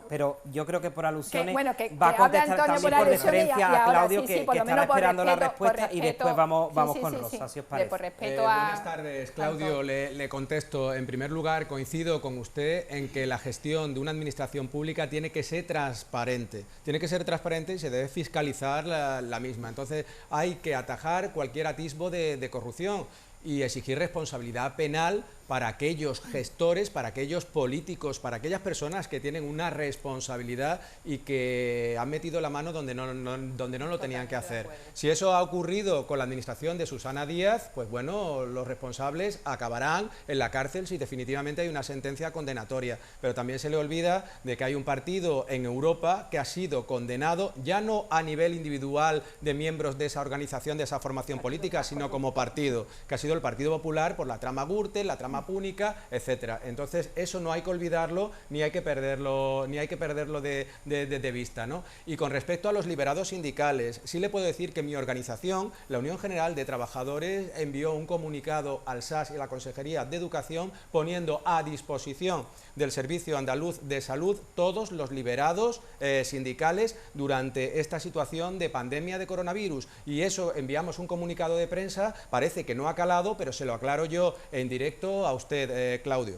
pero yo creo que por alusiones va a que contestar Antonio también por referencia a Claudio, sí, que por lo estará menos por esperando la respeto, respuesta, y después vamos con Rosa, si os parece. Por respeto a... Buenas tardes, Claudio. Le contesto. En primer lugar, coincido con usted en que la gestión de una administración pública tiene que ser transparente. Tiene que ser transparente y se debe fiscalizar la misma. Entonces, hay que atajar cualquier atisbo de corrupción y exigir responsabilidad penal para aquellos gestores, para aquellos políticos, para aquellas personas que tienen una responsabilidad y que han metido la mano donde no lo tenían que hacer. Si eso ha ocurrido con la administración de Susana Díaz, pues bueno, los responsables acabarán en la cárcel si definitivamente hay una sentencia condenatoria. Pero también se le olvida de que hay un partido en Europa que ha sido condenado, ya no a nivel individual de miembros de esa organización, de esa formación política, sino como partido, que ha sido el Partido Popular por la trama Gürtel, la trama Púnica, etcétera. Entonces eso no hay que olvidarlo ni hay que perderlo de vista, ¿no? Y con respecto a los liberados sindicales, sí le puedo decir que mi organización, la Unión General de Trabajadores, envió un comunicado al SAS y a la Consejería de Educación poniendo a disposición del Servicio Andaluz de Salud todos los liberados sindicales durante esta situación de pandemia de coronavirus, y eso enviamos un comunicado de prensa, parece que no ha calado, pero se lo aclaro yo en directo a usted, Claudio.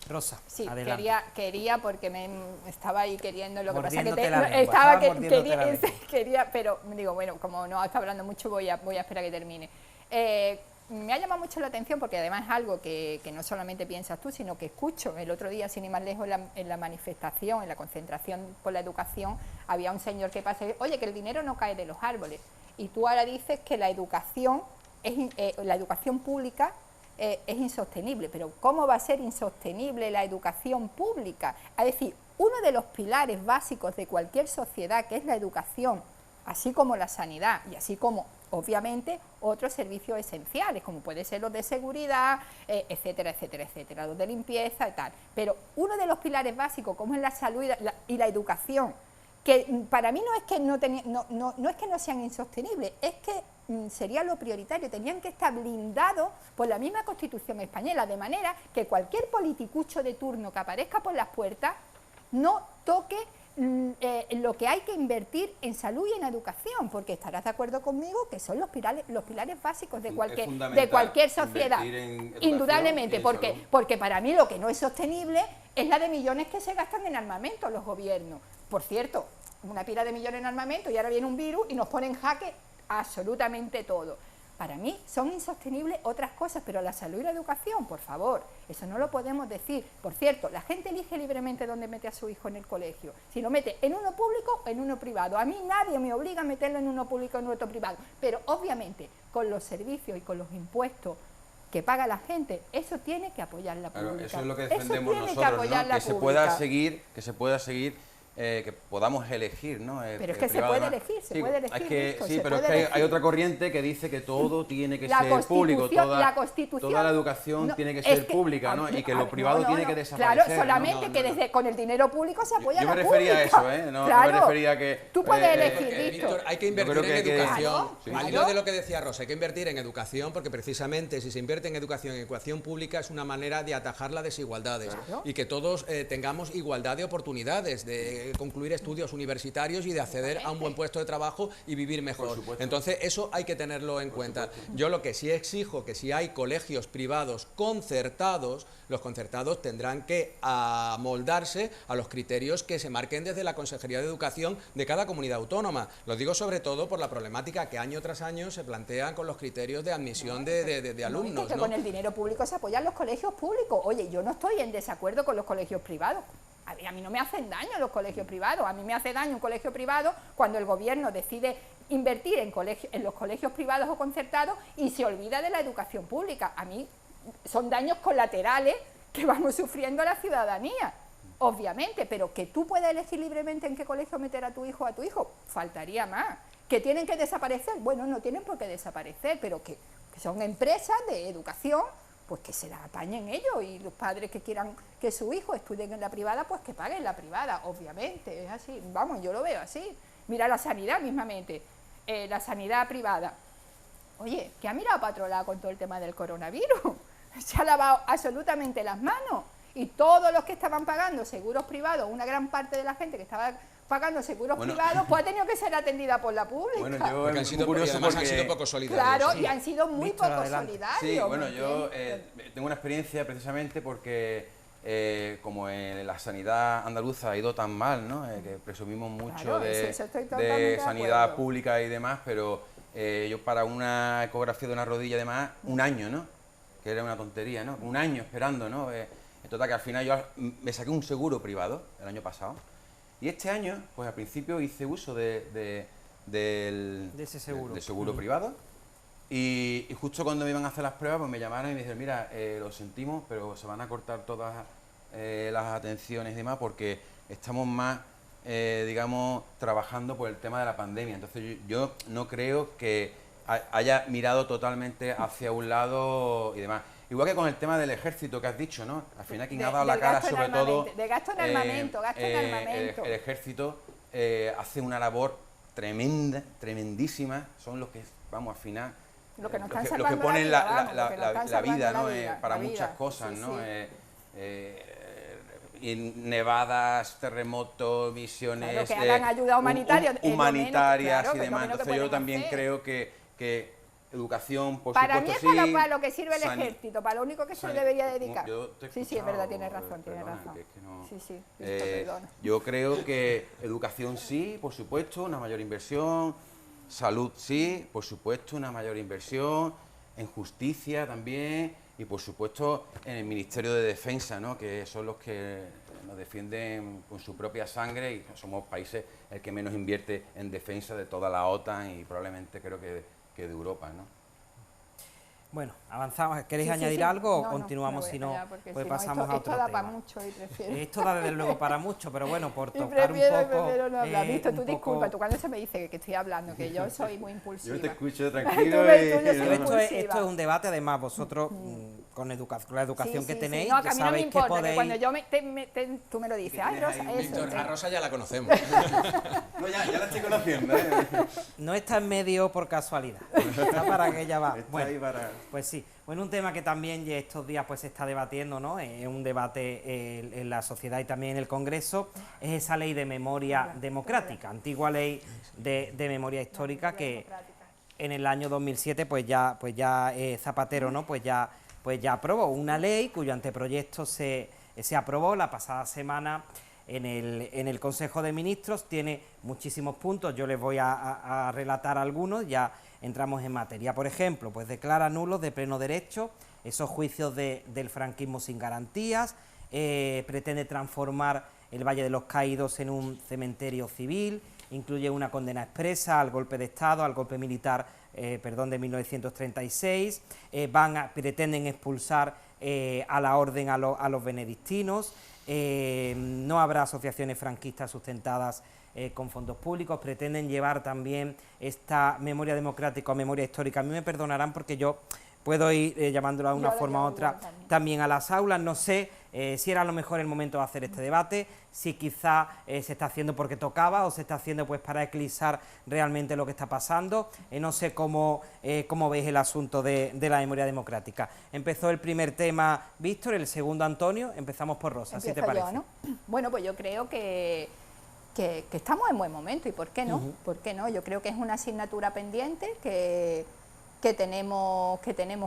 Rosa, sí, adelante. quería porque me estaba ahí queriendo, lo que pasa que quería, pero digo, bueno, como no está hablando mucho, voy a esperar a que termine. Me ha llamado mucho la atención porque además es algo que no solamente piensas tú, sino que escucho. El otro día, sin ir más lejos, en la manifestación, en la concentración por la educación, había un señor que pasa y dice, oye, que el dinero no cae de los árboles. Y tú ahora dices que la educación pública es insostenible. Pero ¿cómo va a ser insostenible la educación pública? Es decir, uno de los pilares básicos de cualquier sociedad, que es la educación, así como la sanidad y así como, obviamente, otros servicios esenciales, como puede ser los de seguridad, etcétera, etcétera, etcétera, los de limpieza y tal. Pero uno de los pilares básicos, como es la salud y la educación, que para mí no es que no es que no sean insostenibles, es que sería lo prioritario, tenían que estar blindados por la misma Constitución española, de manera que cualquier politicucho de turno que aparezca por las puertas no toque lo que hay que invertir en salud y en educación, porque estarás de acuerdo conmigo que son los pilares básicos de cualquier sociedad, indudablemente, porque para mí lo que no es sostenible es la de millones que se gastan en armamento los gobiernos. Por cierto, una pila de millones en armamento y ahora viene un virus y nos pone en jaque absolutamente todo. Para mí son insostenibles otras cosas, pero la salud y la educación, por favor, eso no lo podemos decir. Por cierto, la gente elige libremente dónde mete a su hijo en el colegio. Si lo mete en uno público o en uno privado. A mí nadie me obliga a meterlo en uno público o en otro privado. Pero obviamente, con los servicios y con los impuestos que paga la gente, eso tiene que apoyar la pública. Claro, eso es lo que defendemos nosotros, ¿no? Que se pueda seguir, que podamos elegir, ¿no? Pero es que se puede elegir, pero es que hay otra corriente que dice que todo tiene que ser público, toda la educación tiene que ser pública, ¿no? Y que lo privado tiene que desaparecer. Claro, solamente que con el dinero público se apoya la pública. Yo me refería a eso, ¿eh? No me refería a que... Tú puedes elegir, Víctor, hay que invertir en educación. Al hilo de lo que decía Rosa, hay que invertir en educación porque precisamente si se invierte en educación pública es una manera de atajar las desigualdades y que todos tengamos igualdad de oportunidades, de concluir estudios universitarios y de acceder a un buen puesto de trabajo y vivir mejor. Entonces eso hay que tenerlo en cuenta. Yo lo que sí exijo, que si hay colegios privados concertados, los concertados tendrán que amoldarse a los criterios que se marquen desde la Consejería de Educación de cada comunidad autónoma. Lo digo sobre todo por la problemática que año tras año se plantean con los criterios de admisión de alumnos. Que con el dinero público se apoyan los colegios públicos. Oye, yo no estoy en desacuerdo con los colegios privados. A mí no me hacen daño los colegios privados, a mí me hace daño un colegio privado cuando el gobierno decide invertir en los colegios privados o concertados y se olvida de la educación pública. A mí son daños colaterales que vamos sufriendo la ciudadanía, obviamente, pero que tú puedas elegir libremente en qué colegio meter a tu hijo, faltaría más. ¿Que tienen que desaparecer? Bueno, no tienen por qué desaparecer, pero que son empresas de educación, pues que se la apañen ellos, y los padres que quieran que su hijo estudie en la privada, pues que paguen la privada, obviamente, es así, vamos, yo lo veo así. Mira la sanidad mismamente, la sanidad privada. Oye, ¿qué ha mirado para otro lado con todo el tema del coronavirus? Se ha lavado absolutamente las manos, y todos los que estaban pagando seguros privados, una gran parte de la gente que estaba pagando seguros privados, pues ha tenido que ser atendida por la pública. Bueno, yo han sido curioso porque han sido poco solidarios. Claro, sí. y han sido muy Víctor, poco adelante. solidarios. Sí, bueno, yo tengo una experiencia precisamente porque como en la sanidad andaluza ha ido tan mal, ¿no? Que presumimos mucho Claro, de eso estoy totalmente de sanidad acuerdo. pública y demás, pero yo para una ecografía de una rodilla además, un año, ¿no? que era una tontería, ¿no? Un año esperando, ¿no? En total, que al final yo me saqué un seguro privado el año pasado. Y este año, pues al principio hice uso de ese seguro, del seguro privado. Y justo cuando me iban a hacer las pruebas, pues me llamaron y me dijeron, mira, lo sentimos, pero se van a cortar todas las atenciones y demás porque estamos más, digamos, trabajando por el tema de la pandemia. Entonces yo no creo que haya mirado totalmente hacia un lado y demás. Igual que con el tema del ejército que has dicho, ¿no? Al final quien ha dado la cara sobre todo... De gasto en armamento, el ejército hace una labor tremenda, tremendísima, son los que, vamos, al final... Lo que nos están los que salvando ponen la vida, ¿no? vida, Para la muchas vida, cosas, sí, ¿no? sí. Y nevadas, terremotos, misiones... Claro, que hagan ayuda humanitaria, es lo menos, humanitarias claro, y que es lo demás. menos que Entonces yo podemos también hacer. creo que educación, por Para supuesto, mí es sí. para lo que sirve el ejército, para lo único que se le debería dedicar. Yo te he Sí, es escuchado, verdad, tienes razón, perdona, que es que no- Sí, Víctor, perdona. yo creo que educación sí, por supuesto, una mayor inversión, salud sí, por supuesto, una mayor inversión, en justicia también y por supuesto en el Ministerio de Defensa, ¿no? Que son los que nos defienden con su propia sangre y somos países el que menos invierte en defensa de toda la OTAN y probablemente creo que de Europa, ¿no? Bueno, avanzamos. ¿Queréis Sí, añadir sí. algo o No, continuamos? me voy Si no, allá, porque pues si no, pasamos a otro esto da tema. para mucho y prefiero... Esto da desde luego para mucho, pero bueno, por Y tocar un prefiero poco... no hablar. Víctor, tú un poco- disculpa, tú cuando se me dice que estoy hablando, que yo soy muy impulsiva. Yo te escucho Tú tranquilo ves, tú, yo y... soy Pero esto es impulsiva. un debate, además, vosotros con la educación Sí, que sí, tenéis, sí. No, que ya a mí no me sabéis que importa, que podéis... cuando yo tú me lo dices, ay, Rosa, eso. Víctor, sí. a Rosa ya la conocemos. No, ya la estoy conociendo, ¿eh? No está en medio por casualidad, está para que ella va. Está ahí para... Pues sí, bueno, un tema que también ya estos días pues se está debatiendo, ¿no? Es un debate en la sociedad y también en el Congreso, es esa ley de memoria democrática, antigua ley de memoria histórica que en el año 2007 pues ya Zapatero, ¿no? Pues ya aprobó una ley cuyo anteproyecto se aprobó la pasada semana en el Consejo de Ministros. Tiene muchísimos puntos, yo les voy a relatar algunos, ya entramos en materia. Por ejemplo, pues declara nulos de pleno derecho esos juicios del franquismo sin garantías, pretende transformar el Valle de los Caídos en un cementerio civil, incluye una condena expresa al golpe de Estado, al golpe militar, de 1936, pretenden expulsar a la orden a los benedictinos, no habrá asociaciones franquistas sustentadas con fondos públicos, pretenden llevar también esta memoria democrática o memoria histórica. A mí me perdonarán porque yo puedo ir llamándola de una forma u otra también a las aulas. No sé si era a lo mejor el momento de hacer este debate, si quizá se está haciendo porque tocaba o se está haciendo pues para eclipsar realmente lo que está pasando. No sé cómo veis el asunto de la memoria democrática. Empezó el primer tema Víctor, el segundo Antonio, empezamos por Rosa, ¿si te parece? Yo, ¿no? Bueno, pues yo creo que estamos en buen momento, y ¿por qué no? ¿Por qué no? Yo creo que es una asignatura pendiente que tenemos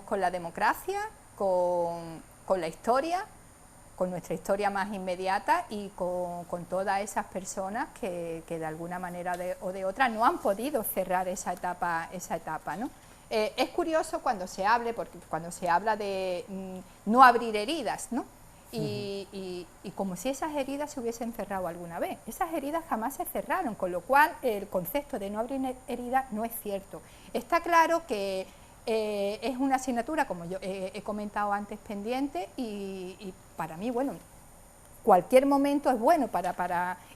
con la democracia, con la historia, con nuestra historia más inmediata y con todas esas personas que de alguna manera o de otra no han podido cerrar esa etapa, ¿no? Es curioso cuando se habla de no abrir heridas, ¿no? Y como si esas heridas se hubiesen cerrado alguna vez. Esas heridas jamás se cerraron, con lo cual el concepto de no abrir heridas no es cierto. Está claro que es una asignatura, como yo he comentado antes, pendiente, y para mí, bueno, cualquier momento es bueno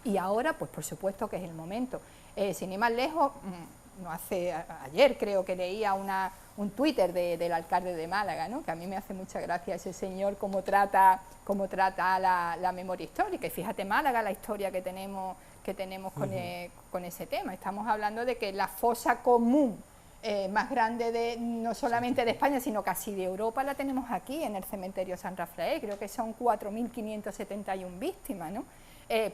y ahora, pues por supuesto que es el momento. Sin ir más lejos, ayer creo que leía un Twitter del alcalde de Málaga, ¿no? Que a mí me hace mucha gracia ese señor cómo trata la memoria histórica. Y fíjate, Málaga, la historia que tenemos con ese tema. Estamos hablando de que la fosa común más grande no solamente de España, sino casi de Europa, la tenemos aquí en el cementerio San Rafael. Creo que son 4.571 víctimas, ¿no?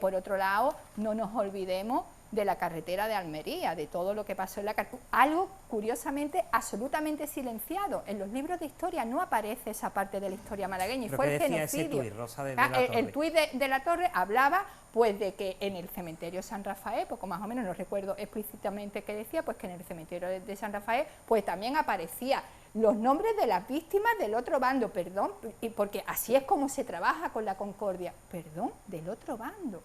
Por otro lado, no nos olvidemos de la carretera de Almería, de todo lo que pasó en la carretera, algo curiosamente absolutamente silenciado. En los libros de historia no aparece esa parte de la historia malagueña, y fue el genocidio. El tuit de la Torre hablaba pues de que en el cementerio San Rafael, poco más o menos, no recuerdo explícitamente qué decía, pues que en el cementerio de San Rafael pues también aparecía los nombres de las víctimas del otro bando, perdón, y porque así es como se trabaja con la concordia, perdón, del otro bando.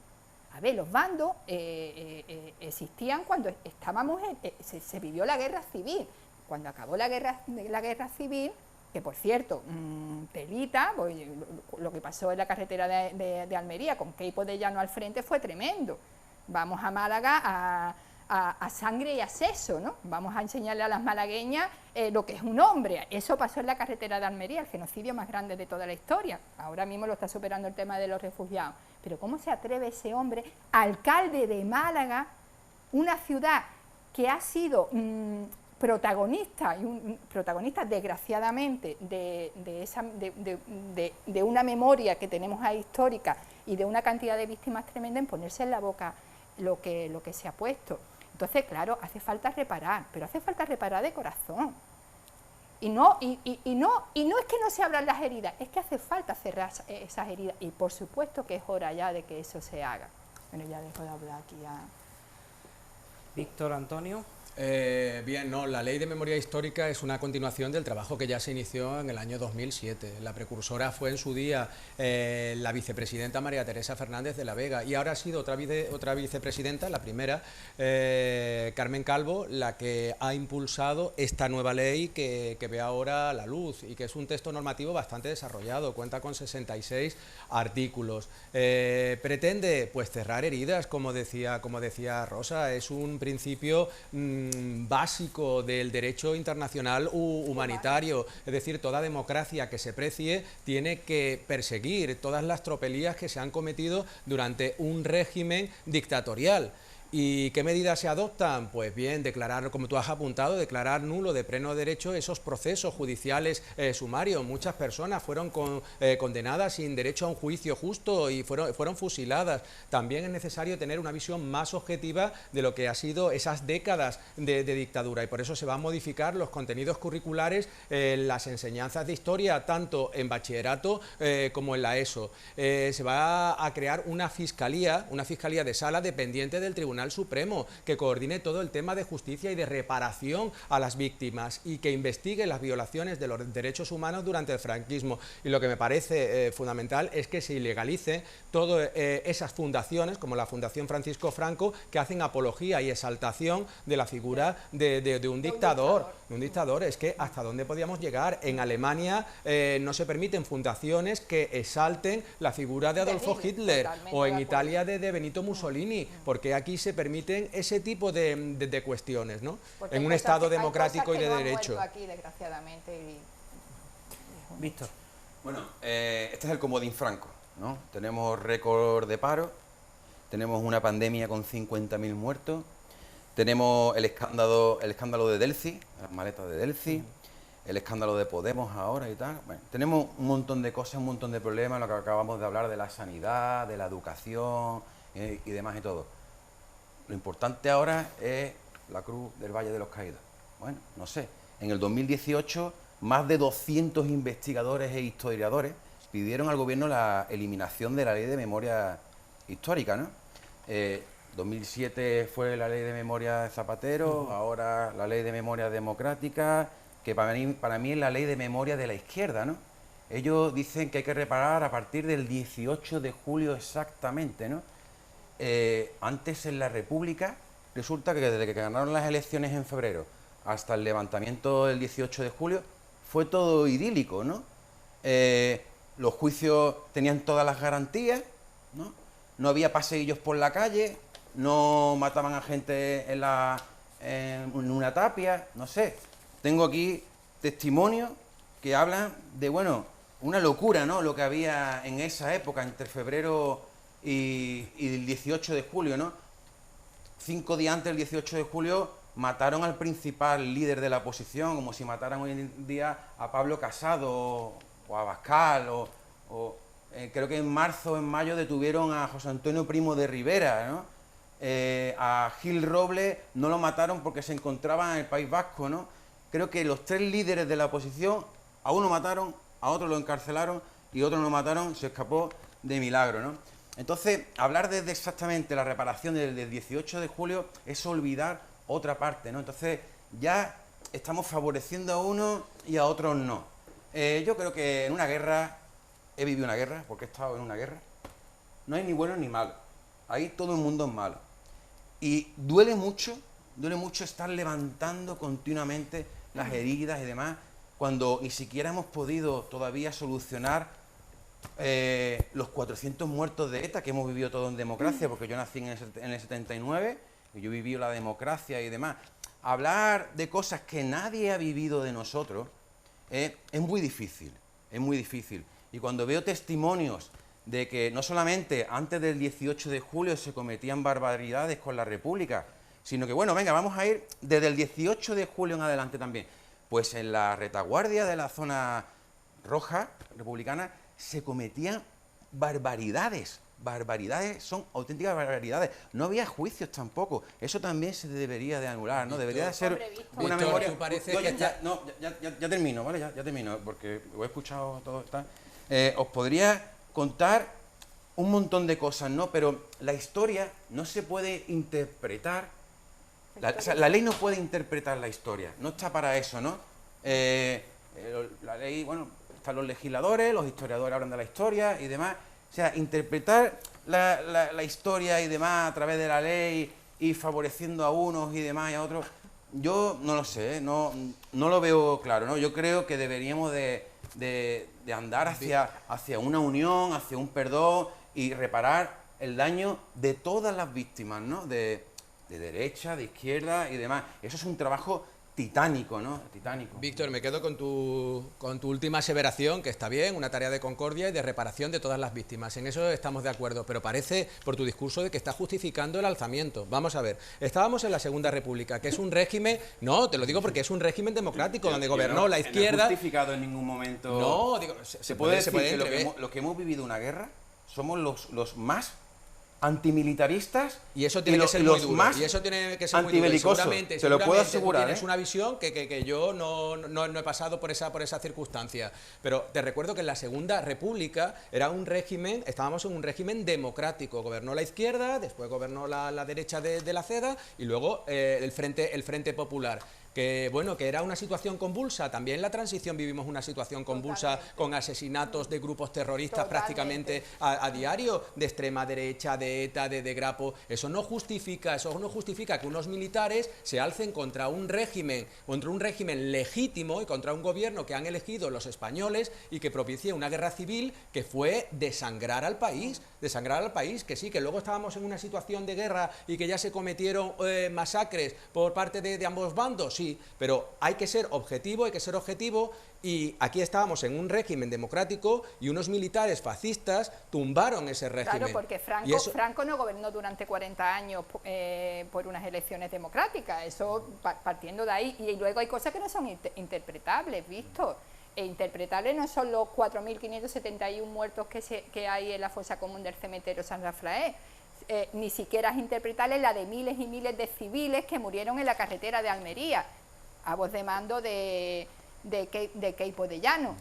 A ver, los bandos existían cuando estábamos se vivió la guerra civil. Cuando acabó la guerra civil, que por cierto, telita, pues, lo que pasó en la carretera de Almería con Queipo de Llano al frente fue tremendo. Vamos a Málaga a sangre y a seso, ¿no? Vamos a enseñarle a las malagueñas lo que es un hombre. Eso pasó en la carretera de Almería, el genocidio más grande de toda la historia. Ahora mismo lo está superando el tema de los refugiados. Pero ¿cómo se atreve ese hombre, alcalde de Málaga, una ciudad que ha sido protagonista, protagonista desgraciadamente de una memoria que tenemos ahí histórica y de una cantidad de víctimas tremenda, en ponerse en la boca lo que se ha puesto? Entonces, claro, hace falta reparar, pero hace falta reparar de corazón. Y no es que no se abran las heridas, es que hace falta cerrar esas heridas. Y por supuesto que es hora ya de que eso se haga. Bueno, ya dejo de hablar aquí ya. Víctor, Antonio. Bien, no, la Ley de Memoria Histórica es una continuación del trabajo que ya se inició en el año 2007. La precursora fue en su día la vicepresidenta María Teresa Fernández de la Vega, y ahora ha sido otra vicepresidenta, la primera, Carmen Calvo, la que ha impulsado esta nueva ley que ve ahora la luz, y que es un texto normativo bastante desarrollado, cuenta con 66 artículos. Pretende pues cerrar heridas, como decía Rosa, es un principio básico del derecho internacional humanitario, es decir, toda democracia que se precie tiene que perseguir todas las tropelías que se han cometido durante un régimen dictatorial. ¿Y qué medidas se adoptan? Pues bien, declarar, como tú has apuntado, declarar nulo de pleno derecho esos procesos judiciales sumarios. Muchas personas fueron condenadas sin derecho a un juicio justo y fueron fusiladas. También es necesario tener una visión más objetiva de lo que ha sido esas décadas de dictadura, y por eso se van a modificar los contenidos curriculares, las enseñanzas de historia, tanto en bachillerato como en la ESO. Se va a crear una fiscalía de sala dependiente del Tribunal Supremo, que coordine todo el tema de justicia y de reparación a las víctimas, y que investigue las violaciones de los derechos humanos durante el franquismo. Y lo que me parece fundamental es que se ilegalice todas esas fundaciones, como la Fundación Francisco Franco, que hacen apología y exaltación de la figura de un dictador. Es que hasta dónde podíamos llegar. En Alemania no se permiten fundaciones que exalten la figura de Adolfo Hitler, o en Italia de Benito Mussolini, porque aquí se permiten ese tipo de cuestiones, ¿no? Porque en un Estado democrático y de derecho. Aquí, desgraciadamente, Víctor. Bueno, este es el comodín franco, ¿no? Tenemos récord de paro, tenemos una pandemia con 50.000 muertos, tenemos el escándalo de Delci, las maletas de Delci, el escándalo de Podemos ahora y tal. Bueno, tenemos un montón de cosas, un montón de problemas, lo que acabamos de hablar de la sanidad, de la educación y demás y todo. Lo importante ahora es la Cruz del Valle de los Caídos. Bueno, no sé, en el 2018 más de 200 investigadores e historiadores pidieron al gobierno la eliminación de la Ley de Memoria Histórica, ¿no? 2007 fue la Ley de Memoria de Zapatero, ahora la Ley de Memoria Democrática, que para mí es la Ley de Memoria de la izquierda, ¿no? Ellos dicen que hay que reparar a partir del 18 de julio exactamente, ¿no? Antes en la República, resulta que desde que ganaron las elecciones en febrero hasta el levantamiento del 18 de julio, fue todo idílico, ¿no? Los juicios tenían todas las garantías, ¿no? No había paseillos por la calle, no mataban a gente en una tapia, no sé. Tengo aquí testimonios que hablan de, bueno, una locura, ¿no? Lo que había en esa época, entre febrero y el 18 de julio, ¿no? 5 días antes del 18 de julio mataron al principal líder de la oposición, como si mataran hoy en día a Pablo Casado o a Abascal, creo que en marzo o en mayo detuvieron a José Antonio Primo de Rivera, ¿no? A Gil Robles no lo mataron porque se encontraba en el País Vasco, ¿no? Creo que los 3 líderes de la oposición, a uno mataron, a otro lo encarcelaron y otro no lo mataron, se escapó de milagro, ¿no? Entonces, hablar de exactamente la reparación del 18 de julio es olvidar otra parte, ¿no? Entonces, ya estamos favoreciendo a uno y a otros no. Yo creo que en una guerra, he vivido una guerra, porque he estado en una guerra, no hay ni bueno ni malo. Ahí todo el mundo es malo. Y duele mucho estar levantando continuamente las heridas y demás, cuando ni siquiera hemos podido todavía solucionar los 400 muertos de ETA, que hemos vivido todo en democracia, porque yo nací en el 79, y yo viví la democracia y demás. Hablar de cosas que nadie ha vivido de nosotros es muy difícil, es muy difícil. Y cuando veo testimonios de que no solamente antes del 18 de julio se cometían barbaridades con la República, sino que, bueno, venga, vamos a ir desde el 18 de julio en adelante también. Pues en la retaguardia de la zona roja republicana se cometían barbaridades. Barbaridades, son auténticas barbaridades. No había juicios tampoco. Eso también se debería de anular, ¿no? Debería de ser una memoria. ¿tú parece Yo que ya termino, ¿vale? Ya termino, porque lo he escuchado todo. Os podría contar un montón de cosas, ¿no? Pero la historia no se puede interpretar. O sea, la ley no puede interpretar la historia. No está para eso, ¿no? La ley, bueno, están los legisladores, los historiadores hablan de la historia y demás. O sea, interpretar la historia y demás a través de la ley y favoreciendo a unos y demás y a otros, yo no lo sé, no lo veo claro, ¿no? Yo creo que deberíamos de andar hacia una unión, hacia un perdón y reparar el daño de todas las víctimas, ¿no? De derecha, de izquierda y demás. Eso es un trabajo titánico, ¿no? Titánico. Víctor, me quedo con tu última aseveración, que está bien, una tarea de concordia y de reparación de todas las víctimas. En eso estamos de acuerdo, pero parece, por tu discurso, de que está justificando el alzamiento. Vamos a ver, estábamos en la Segunda República, que es un régimen, no, te lo digo porque es un régimen democrático, donde gobernó la izquierda. No he justificado en ningún momento. No, digo, se puede decir que los que hemos vivido una guerra somos los más antimilitaristas y eso tiene que ser muy duro, y eso tiene que ser muy duro. Seguramente, te lo puedo asegurar. Tienes una visión que yo no he pasado por esa circunstancia, pero te recuerdo que en la Segunda República era un régimen, estábamos en un régimen democrático, gobernó la izquierda, después gobernó la derecha de la CEDA y luego el Frente Popular. Que bueno, que era una situación convulsa, también en la transición vivimos una situación convulsa. Totalmente. Con asesinatos de grupos terroristas. Totalmente. Prácticamente a diario, de extrema derecha, de ETA, de Grapo. Eso no justifica que unos militares se alcen contra un régimen legítimo y contra un gobierno que han elegido los españoles y que propicie una guerra civil que fue desangrar al país, que sí, que luego estábamos en una situación de guerra y que ya se cometieron masacres por parte de ambos bandos. Sí, pero hay que ser objetivo, y aquí estábamos en un régimen democrático y unos militares fascistas tumbaron ese régimen. Claro, porque Franco no gobernó durante 40 años por unas elecciones democráticas, eso partiendo de ahí, y luego hay cosas que no son interpretables, ¿visto? Interpretables no son los 4.571 muertos que hay en la fosa común del cementerio San Rafael. Ni siquiera es interpretable la de miles y miles de civiles que murieron en la carretera de Almería, a voz de mando de Queipo de Llano.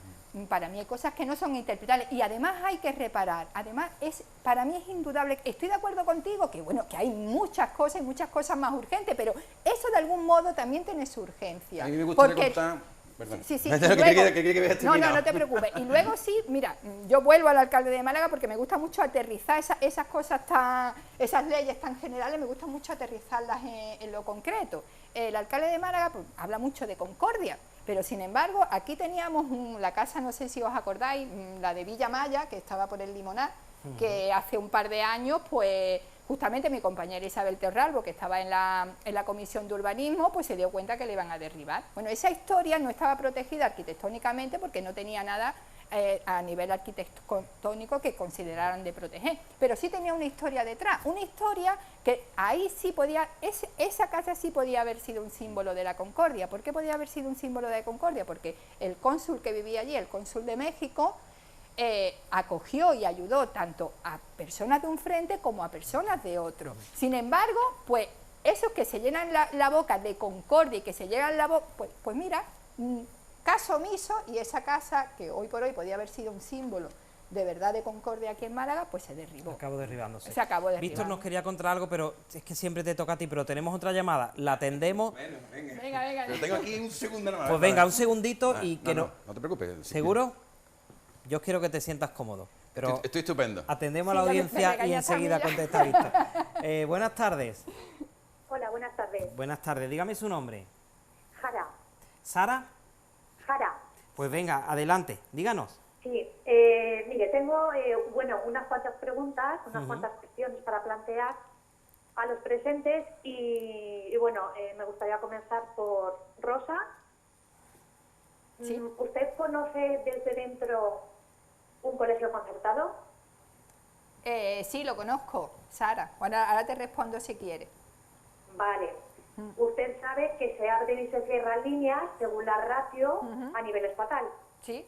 Para mí hay cosas que no son interpretables y además hay que reparar. Además, para mí es indudable, estoy de acuerdo contigo, que bueno, que hay muchas cosas más urgentes, pero eso de algún modo también tiene su urgencia. A mí me gustaría contar. Perdón. Sí. No te preocupes. Y luego sí, mira, yo vuelvo al alcalde de Málaga porque me gusta mucho aterrizar esas cosas esas leyes tan generales, me gusta mucho aterrizarlas en lo concreto. El alcalde de Málaga pues, habla mucho de concordia, pero sin embargo aquí teníamos la casa, no sé si os acordáis, la de Villa Maya, que estaba por el Limonar, que hace un par de años pues justamente mi compañera Isabel Terralbo, que estaba en la comisión de urbanismo, pues se dio cuenta que le iban a derribar. Bueno, esa historia no estaba protegida arquitectónicamente porque no tenía nada a nivel arquitectónico que consideraran de proteger, pero sí tenía una historia detrás, una historia que ahí sí podía, esa casa sí podía haber sido un símbolo de la concordia. ¿Por qué podía haber sido un símbolo de la concordia? Porque el cónsul que vivía allí, el cónsul de México, acogió y ayudó tanto a personas de un frente como a personas de otro. Sin embargo, pues esos que se llenan la boca de concordia y que se llenan la boca, pues mira, caso omiso, y esa casa que hoy por hoy podía haber sido un símbolo de verdad de concordia aquí en Málaga, pues se derribó. Acabo derribándose. Se acabó derribando. Víctor nos quería contar algo, pero es que siempre te toca a ti, pero tenemos otra llamada, la atendemos. Bueno, venga. Venga. Pero tengo aquí un segundo nada más. Pues venga, un segundito y que no te preocupes. ¿Seguro? Yo quiero que te sientas cómodo. Pero Estoy estupendo. atendemos a Sí, la me audiencia y regañas a mí enseguida ya. contesta Víctor. Buenas tardes. Hola, buenas tardes. Buenas tardes, dígame su nombre. Jara. ¿Sara? Jara. Pues venga, adelante, díganos. Sí, mire, tengo unas cuantas preguntas, unas cuantas cuestiones para plantear a los presentes y me gustaría comenzar por Rosa. Sí. ¿Usted conoce desde dentro un colegio concertado? Sí, lo conozco, Sara. Ahora te respondo si quieres. Vale. Usted sabe que se abren y se cierran líneas según la ratio a nivel estatal. ¿Sí?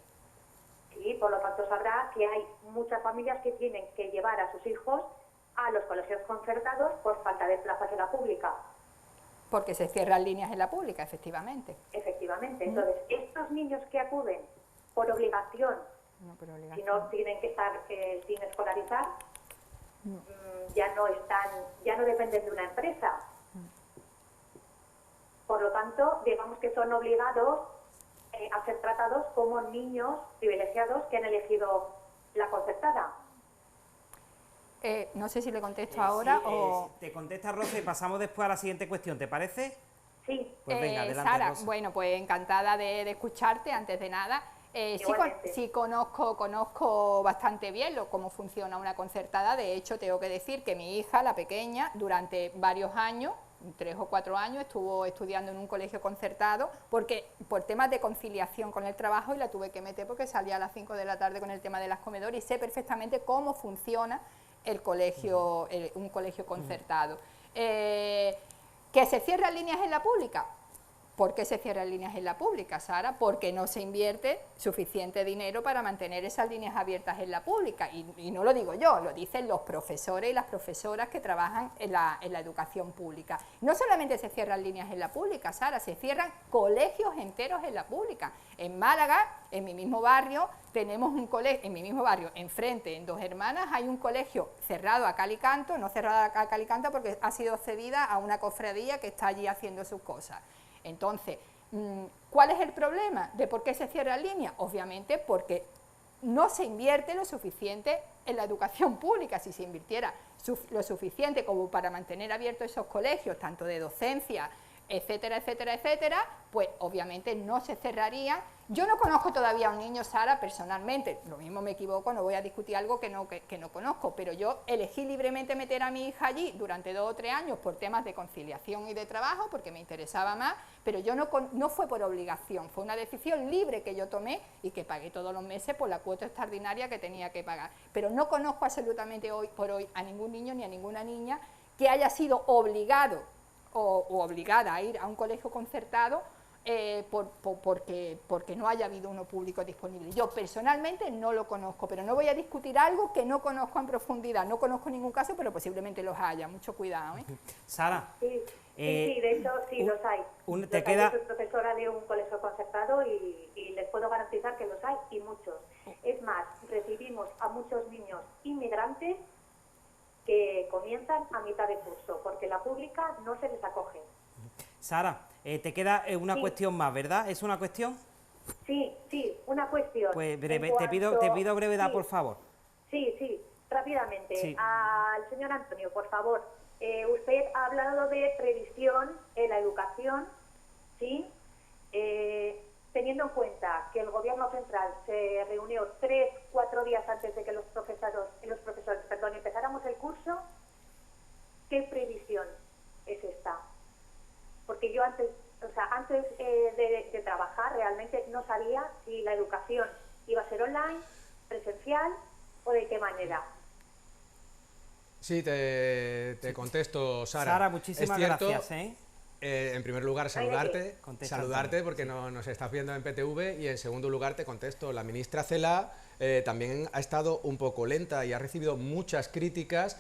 Sí, por lo tanto sabrá que hay muchas familias que tienen que llevar a sus hijos a los colegios concertados por falta de plazas en la pública. Porque se cierran líneas en la pública, efectivamente. Efectivamente. Entonces, estos niños que acuden por obligación, No, por si obligación. no tienen que estar sin escolarizar, ya no dependen de una empresa. Por lo tanto, digamos que son obligados a ser tratados como niños privilegiados que han elegido la concertada. No sé si le contesto ahora o... Te contesta Rosa y pasamos después a la siguiente cuestión, ¿te parece? Sí, Pues venga, adelante, Sara, Rosa. bueno, pues encantada de escucharte antes de nada. Igualmente. Sí conozco bastante bien cómo funciona una concertada. De hecho, tengo que decir que mi hija, la pequeña, durante varios años, 3 o 4 años, estuvo estudiando en un colegio concertado, porque por temas de conciliación con el trabajo, y la tuve que meter porque salía a las 5 de la tarde con el tema de las comedores, y sé perfectamente cómo funciona el colegio, un colegio concertado. ¿Que se cierran líneas en la pública? ¿Por qué se cierran líneas en la pública, Sara? Porque no se invierte suficiente dinero para mantener esas líneas abiertas en la pública. Y no lo digo yo, lo dicen los profesores y las profesoras que trabajan en la educación pública. No solamente se cierran líneas en la pública, Sara, se cierran colegios enteros en la pública. En Málaga, en mi mismo barrio, tenemos un colegio, en mi mismo barrio, enfrente, en Dos Hermanas, hay un colegio cerrado a cal y canto, no cerrado a cal y canto porque ha sido cedida a una cofradía que está allí haciendo sus cosas. Entonces, ¿cuál es el problema de por qué se cierra línea? Obviamente porque no se invierte lo suficiente en la educación pública. Si se invirtiera lo suficiente como para mantener abiertos esos colegios, tanto de docencia, etcétera, etcétera, etcétera, pues obviamente no se cerrarían. Yo no conozco todavía a un niño, Sara, personalmente, lo mismo me equivoco, no voy a discutir algo que no conozco, pero yo elegí libremente meter a mi hija allí durante 2 o 3 años por temas de conciliación y de trabajo, porque me interesaba más, pero yo no fue por obligación, fue una decisión libre que yo tomé y que pagué todos los meses por la cuota extraordinaria que tenía que pagar. Pero no conozco absolutamente hoy por hoy a ningún niño ni a ninguna niña que haya sido obligado o obligada a ir a un colegio concertado porque no haya habido uno público disponible. Yo personalmente no lo conozco, pero no voy a discutir algo que no conozco en profundidad. No conozco ningún caso, pero posiblemente los haya. Mucho cuidado, ¿eh? Sara. Sí, de hecho sí los hay. Te queda... Yo soy profesora de un colegio concertado y les puedo garantizar que los hay y muchos. Es más, recibimos a muchos niños inmigrantes que comienzan a mitad de curso, porque la pública no se les acoge. Sara, te queda una Sí. cuestión más, ¿verdad? ¿Es una cuestión? Sí, una cuestión. Pues En te pido brevedad, sí, por favor. Sí, rápidamente. Sí. Al señor Antonio, por favor. Usted ha hablado de previsión en la educación, ¿sí? Teniendo en cuenta que el gobierno central se reunió 3 o 4 días antes de que los profesores empezáramos el curso, ¿qué previsión es esta? Porque yo antes de trabajar realmente no sabía si la educación iba a ser online, presencial o de qué manera. Sí, te contesto, Sara. Sara, muchísimas Es cierto, gracias, en primer lugar, Contesta, saludarte porque nos estás viendo en PTV, y en segundo lugar te contesto. La ministra Celaá también ha estado un poco lenta y ha recibido muchas críticas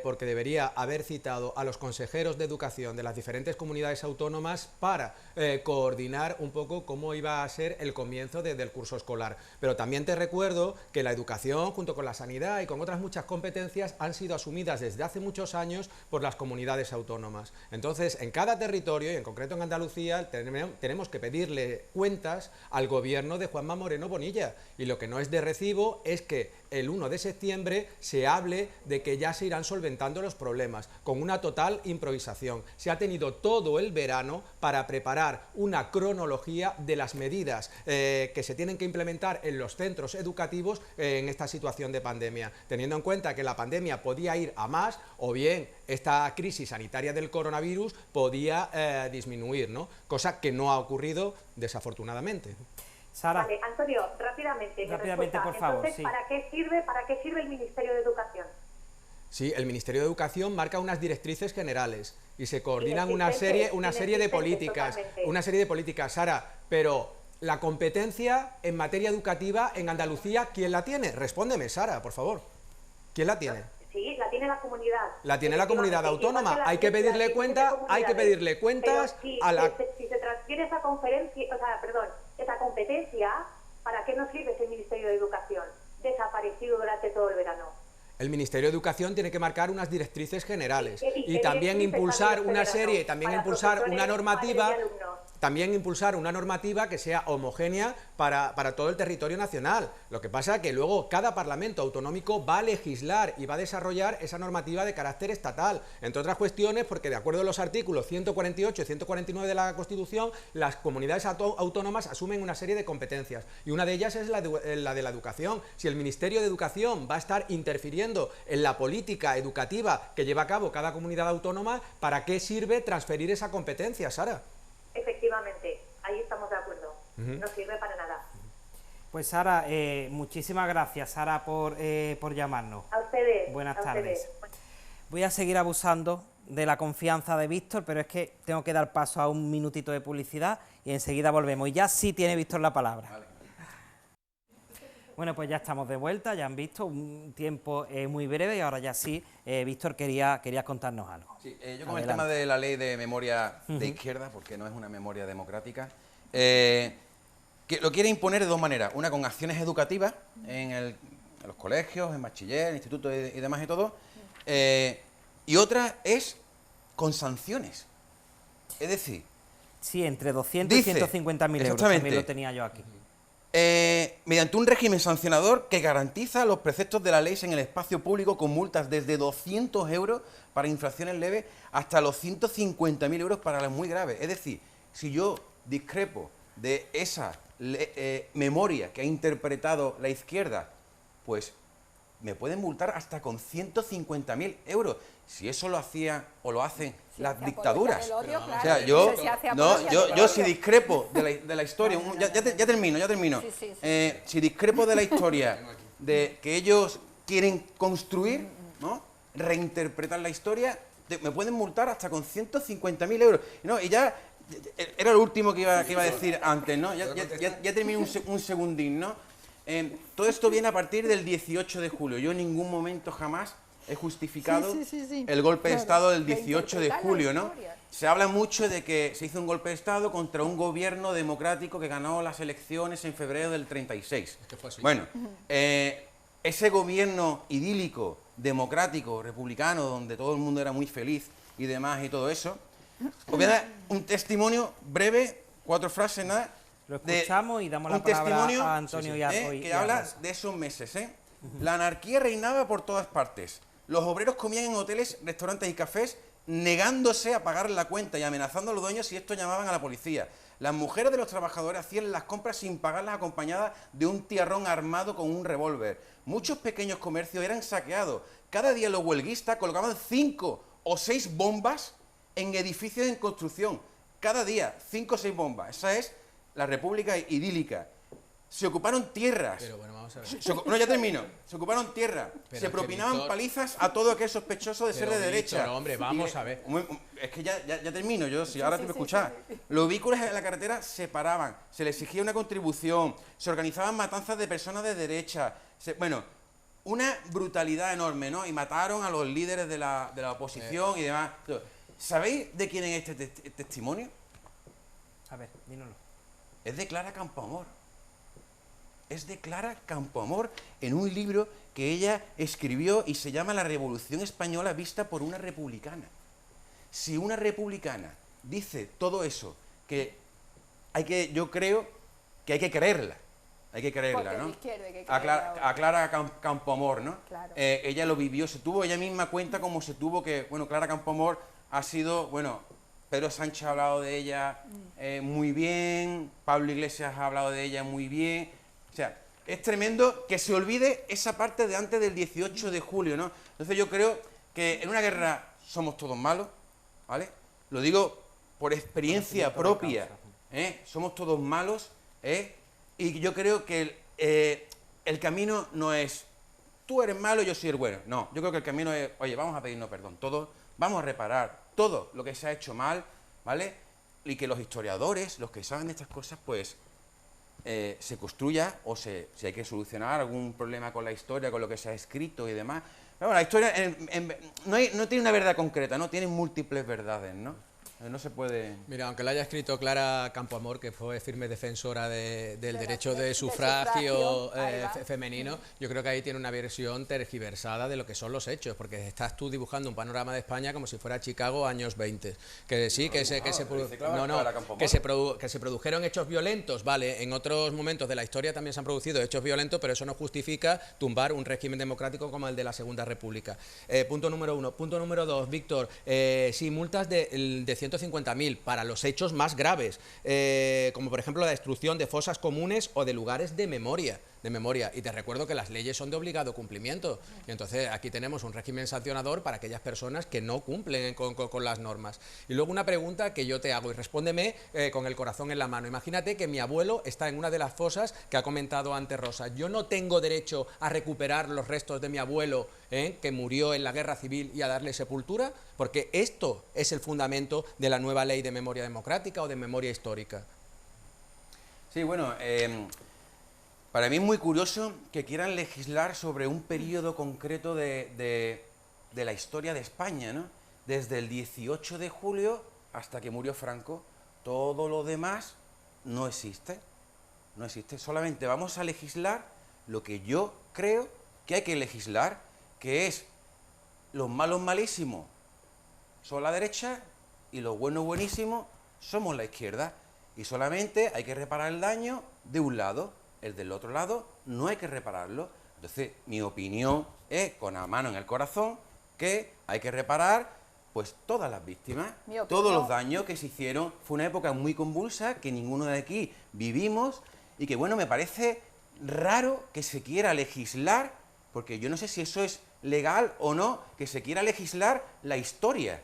porque debería haber citado a los consejeros de educación de las diferentes comunidades autónomas para coordinar un poco cómo iba a ser el comienzo del curso escolar. Pero también te recuerdo que la educación, junto con la sanidad y con otras muchas competencias, han sido asumidas desde hace muchos años por las comunidades autónomas. Entonces, en cada territorio, y en concreto en Andalucía, tenemos que pedirle cuentas al gobierno de Juanma Moreno Bonilla. Y lo que no es de recibo es que el 1 de septiembre se hable de que ya se irán solventando los problemas, con una total improvisación. Se ha tenido todo el verano para preparar una cronología de las medidas que se tienen que implementar en los centros educativos en esta situación de pandemia, teniendo en cuenta que la pandemia podía ir a más, o bien esta crisis sanitaria del coronavirus podía disminuir, ¿no? Cosa que no ha ocurrido desafortunadamente. Sara. Vale, Antonio, rápidamente, por favor. Entonces, sí. ¿para qué sirve el Ministerio de Educación? Sí, el Ministerio de Educación marca unas directrices generales y se coordinan una Inexistente, serie de políticas, totalmente. Sara, pero la competencia en materia educativa en Andalucía, ¿quién la tiene? Respóndeme, Sara, por favor. ¿Quién la tiene? Sí, la tiene la comunidad. La tiene la comunidad autónoma. Igual Hay que pedirle cuentas Pero a la... si se transfiere esa esa competencia, ¿para qué nos sirve ese Ministerio de Educación? Desaparecido durante todo el verano. El Ministerio de Educación tiene que marcar unas directrices generales y ¿qué también directrices impulsar han una este serie, verano también para impulsar una profesores, normativa, padres y alumnos? también impulsar una normativa que sea homogénea para todo el territorio nacional. Lo que pasa es que luego cada parlamento autonómico va a legislar y va a desarrollar esa normativa de carácter estatal, entre otras cuestiones porque de acuerdo a los artículos 148 y 149 de la Constitución, las comunidades autónomas asumen una serie de competencias y una de ellas es la de la educación. Si el Ministerio de Educación va a estar interfiriendo en la política educativa que lleva a cabo cada comunidad autónoma, ¿para qué sirve transferir esa competencia, Sara? Efectivamente, ahí estamos de acuerdo. No sirve para nada. Pues Sara, muchísimas gracias, Sara, por llamarnos. A ustedes. Buenas a tardes. ustedes. Voy a seguir abusando de la confianza de Víctor, pero es que tengo que dar paso a un minutito de publicidad y enseguida volvemos. Y ya sí tiene Víctor la palabra. Vale. Bueno, pues ya estamos de vuelta, ya han visto un tiempo muy breve y ahora ya sí, Víctor, quería contarnos algo. Sí, yo con el tema de la ley de memoria de izquierda, porque no es una memoria democrática, que lo quiere imponer de dos maneras. Una con acciones educativas en los colegios, en bachiller, en institutos y demás y todo, y otra es con sanciones. Es decir... Sí, entre 200 y 150.000 euros, también lo tenía yo aquí. Mediante un régimen sancionador que garantiza los preceptos de la ley en el espacio público con multas desde 200 euros para infracciones leves hasta los 150.000 euros para las muy graves. Es decir, si yo discrepo de esa memoria que ha interpretado la izquierda, pues me pueden multar hasta con 150.000 euros. Si eso lo hacían o lo hacen las dictaduras. Odio, O sea, yo si discrepo de la historia, ya termino. Sí. Si discrepo de la historia de que ellos quieren construir, ¿no? Reinterpretar la historia, me pueden multar hasta con 150.000 euros. ¿No? Y ya era lo último que iba a decir antes, ¿no? Ya termino un segundín, ¿no? Todo esto viene a partir del 18 de julio. Yo en ningún momento jamás he justificado el golpe de Estado del 18 de julio, ¿no? Se habla mucho de que se hizo un golpe de Estado contra un gobierno democrático que ganó las elecciones en febrero del 36. Es que fue así. Bueno, ese gobierno idílico, democrático, republicano, donde todo el mundo era muy feliz y demás y todo eso, os voy a dar un testimonio breve, 4 frases, nada. Lo escuchamos y damos la palabra a Antonio que habla de esos meses. La anarquía reinaba por todas partes. Los obreros comían en hoteles, restaurantes y cafés, negándose a pagar la cuenta y amenazando a los dueños si esto llamaban a la policía. Las mujeres de los trabajadores hacían las compras sin pagarlas acompañadas de un tiarrón armado con un revólver. Muchos pequeños comercios eran saqueados. Cada día los huelguistas colocaban 5 o 6 bombas en edificios en construcción. Cada día, 5 o 6 bombas. Esa es la república idílica. Se ocuparon tierras. Pero bueno, vamos a ver. No, ya termino. Se ocuparon tierra, Pero se es que, propinaban Víctor, palizas a todo aquel sospechoso de ser de Víctor, derecha. hombre, vamos a ver. Es que ya termino yo, si ahora te voy a escuchar. Los vehículos en la carretera se paraban, se les exigía una contribución, se organizaban matanzas de personas de derecha. Bueno, una brutalidad enorme, ¿no? Y mataron a los líderes de la oposición y demás. ¿Sabéis de quién es este testimonio? A ver, dínoslo. Es de Clara Campoamor. Es de Clara Campoamor en un libro que ella escribió y se llama La Revolución Española vista por una republicana. Si una republicana dice todo eso, yo creo que hay que creerla. Hay que creerla, Porque ¿no? de izquierda hay que A creerla. Clara Campoamor, ¿no? Claro. Ella lo vivió, se tuvo ella misma cuenta como se tuvo que, bueno, Clara Campoamor ha sido, bueno, Pedro Sánchez ha hablado de ella muy bien, Pablo Iglesias ha hablado de ella muy bien. O sea, es tremendo que se olvide esa parte de antes del 18 de julio, ¿no? Entonces yo creo que en una guerra somos todos malos, ¿vale? Lo digo por experiencia propia, somos todos malos, y yo creo que el camino no es tú eres malo, yo soy el bueno. No, yo creo que el camino es, oye, vamos a pedirnos perdón todos, vamos a reparar todo lo que se ha hecho mal, ¿vale? Y que los historiadores, los que saben de estas cosas, pues se construya o si hay que solucionar algún problema con la historia, con lo que se ha escrito y demás. Pero bueno, la historia no tiene una verdad concreta, ¿no? Tiene múltiples verdades, ¿no? No se puede... Mira, aunque lo haya escrito Clara Campoamor, que fue firme defensora del derecho de de sufragio sufragio, femenino, yo creo que ahí tiene una versión tergiversada de lo que son los hechos, porque estás tú dibujando un panorama de España como si fuera Chicago años 20. Que sí, que se produjeron hechos violentos, vale, en otros momentos de la historia también se han producido hechos violentos, pero eso no justifica tumbar un régimen democrático como el de la Segunda República. Punto número 1. Punto número 2, Víctor, sí, multas de 150.000 para los hechos más graves, como por ejemplo la destrucción de fosas comunes o de lugares de memoria. Y te recuerdo que las leyes son de obligado cumplimiento, y entonces aquí tenemos un régimen sancionador para aquellas personas que no cumplen con las normas. Y luego una pregunta que yo te hago, y respóndeme con el corazón en la mano. Imagínate que mi abuelo está en una de las fosas que ha comentado antes Rosa. Yo no tengo derecho a recuperar los restos de mi abuelo, que murió en la guerra civil, y a darle sepultura, porque esto es el fundamento de la nueva ley de memoria democrática o de memoria histórica. Sí, bueno, para mí es muy curioso que quieran legislar sobre un periodo concreto de la historia de España, ¿no? Desde el 18 de julio hasta que murió Franco, todo lo demás no existe. No existe. Solamente vamos a legislar lo que yo creo que hay que legislar, que es los malos malísimos son la derecha y los buenos buenísimos somos la izquierda. Y solamente hay que reparar el daño de un lado. El del otro lado no hay que repararlo. Entonces, mi opinión es, con la mano en el corazón, que hay que reparar pues todas las víctimas, todos los daños que se hicieron. Fue una época muy convulsa que ninguno de aquí vivimos, y que, bueno, me parece raro que se quiera legislar, porque yo no sé si eso es legal o no, que se quiera legislar la historia.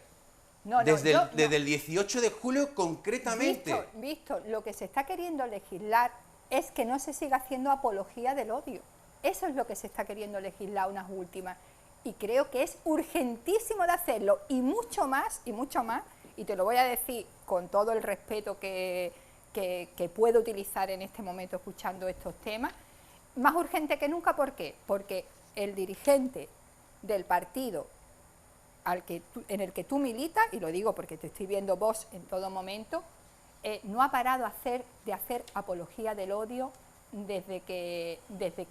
Desde el 18 de julio concretamente. Víctor, lo que se está queriendo legislar es que no se siga haciendo apología del odio. Eso es lo que se está queriendo legislar unas últimas. Y creo que es urgentísimo de hacerlo, y mucho más, y te lo voy a decir con todo el respeto que puedo utilizar en este momento escuchando estos temas, más urgente que nunca. ¿Por qué? Porque el dirigente del partido en el que tú militas, y lo digo porque te estoy viendo vos en todo momento, no ha parado de hacer apología del odio desde que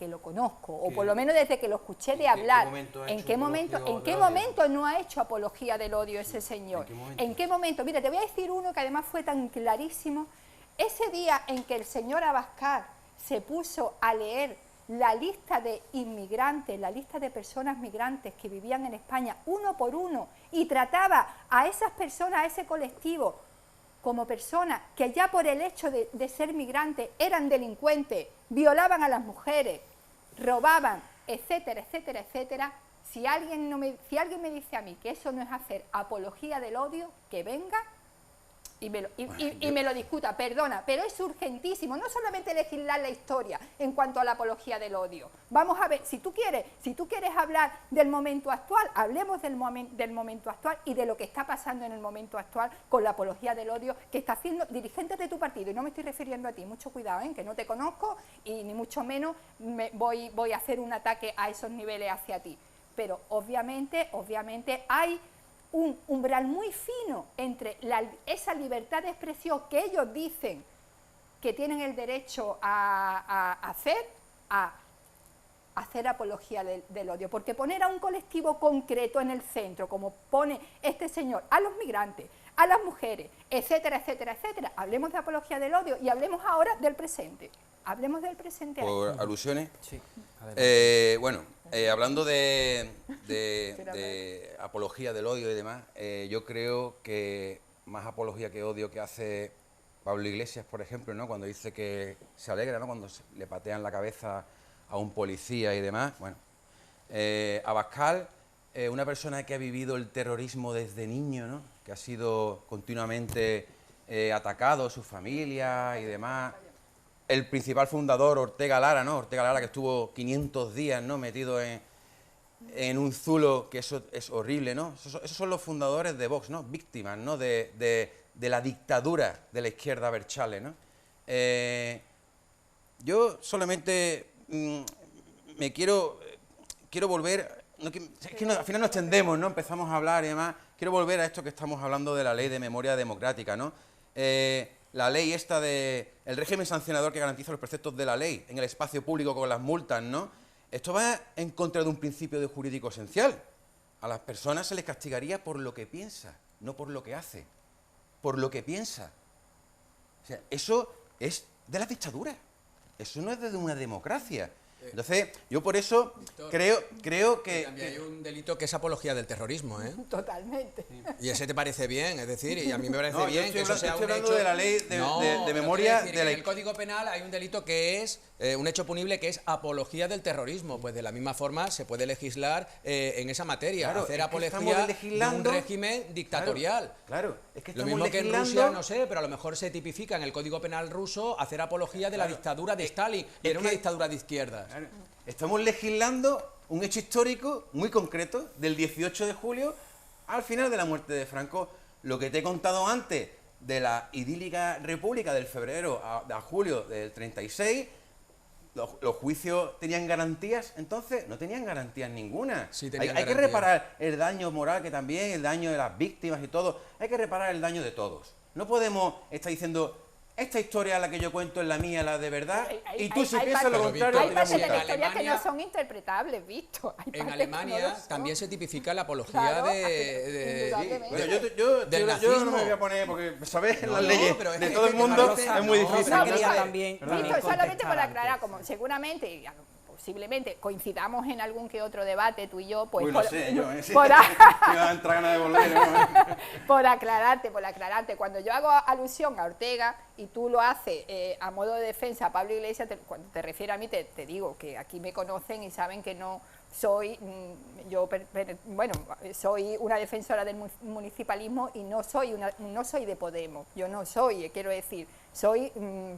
lo conozco, o por lo menos desde que lo escuché de hablar. ¿En qué momento no ha hecho apología del odio ese señor? ¿En qué momento? Mira, te voy a decir uno que además fue tan clarísimo. Ese día en que el señor Abascal se puso a leer la lista de inmigrantes, la lista de personas migrantes que vivían en España uno por uno, y trataba a esas personas, a ese colectivo, como personas que ya por el hecho de ser migrantes eran delincuentes, violaban a las mujeres, robaban, etcétera, etcétera, etcétera. Si alguien me dice a mí que eso no es hacer apología del odio, que venga y me lo discuta, perdona, pero es urgentísimo, no solamente legislar la historia en cuanto a la apología del odio. Vamos a ver, si tú quieres hablar del momento actual, hablemos del momento actual y de lo que está pasando en el momento actual con la apología del odio que está haciendo dirigentes de tu partido, y no me estoy refiriendo a ti, mucho cuidado, que no te conozco y ni mucho menos voy a hacer un ataque a esos niveles hacia ti, pero obviamente hay un umbral muy fino entre esa libertad de expresión que ellos dicen que tienen el derecho a hacer apología del odio, porque poner a un colectivo concreto en el centro, como pone este señor, a los migrantes, a las mujeres, etcétera, etcétera, etcétera, hablemos de apología del odio y hablemos ahora del presente. Hablemos del presente. Por alusiones. Sí. Bueno, hablando de apología del odio y demás, yo creo que más apología que odio que hace Pablo Iglesias, por ejemplo, ¿no? Cuando dice que se alegra, ¿no? Cuando le patean la cabeza a un policía y demás. Bueno, Abascal, una persona que ha vivido el terrorismo desde niño, ¿no? Que ha sido continuamente atacado, su familia y demás. El principal fundador, Ortega Lara, ¿no? Ortega Lara, que estuvo 500 días, ¿no? Metido en un zulo, que eso es horrible, ¿no? Esos son los fundadores de Vox, ¿no? Víctimas, ¿no? De la dictadura de la izquierda Berchale, ¿no? Yo solamente me quiero volver... es que al final nos extendemos, ¿no? Empezamos a hablar y demás. Quiero volver a esto que estamos hablando de la ley de memoria democrática, ¿no? La ley esta de el régimen sancionador que garantiza los preceptos de la ley en el espacio público con las multas, ¿no? Esto va en contra de un principio de jurídico esencial. A las personas se les castigaría por lo que piensa, no por lo que hace. Por lo que piensa. O sea, eso es de la dictadura. Eso no es de una democracia. Entonces, yo por eso creo que... También hay un delito que es apología del terrorismo, ¿eh? Totalmente. ¿Y ese te parece bien? Es decir, y a mí me parece bien que eso sea un hablando hecho... de la ley de memoria... En el Código Penal hay un delito que es un hecho punible que es apología del terrorismo. Pues de la misma forma se puede legislar en esa materia, Claro, hacer es que apología de un legislando- régimen dictatorial. Claro, es que Lo estamos mismo que en legislando... Rusia, no sé, pero a lo mejor se tipifica en el Código Penal ruso hacer apología de la dictadura de Stalin. Era una dictadura de izquierdas. Claro, estamos legislando un hecho histórico muy concreto del 18 de julio al final de la muerte de Franco. Lo que te he contado antes de la idílica república del febrero a julio del 36, los juicios tenían garantías, entonces no tenían garantías ninguna. Sí, hay tenían que garantías. reparar el daño moral, que también el daño de las víctimas y todo, hay que reparar el daño de todos. No podemos estar diciendo... Esta historia la que yo cuento es la mía, la de verdad, y tú si piensas lo contrario... Hay Pero, partes de Víctor, la historia que Alemania- no son interpretables, Víctor. Hay En partes que Alemania no lo son. también se tipifica la apología Claro, de... indudablemente. Yo del no nazismo. me voy a poner, porque, ¿sabes? No, Las no, leyes pero es de que- todo el es que mundo Rosa- es muy no, difícil. Rosa No, quería pero- también Víctor, solamente contestar por aclarar, antes. como seguramente, y posiblemente coincidamos en algún que otro debate tú y yo, pues Uy, lo sé, yo, sí. por- Me va a entrar ganas de volver, ¿no? por aclararte, cuando yo hago alusión a Ortega y tú lo haces a modo de defensa a Pablo Iglesias, cuando te refieres a mí te digo que aquí me conocen y saben que no soy, soy una defensora del municipalismo y no soy de Podemos, yo no soy, quiero decir,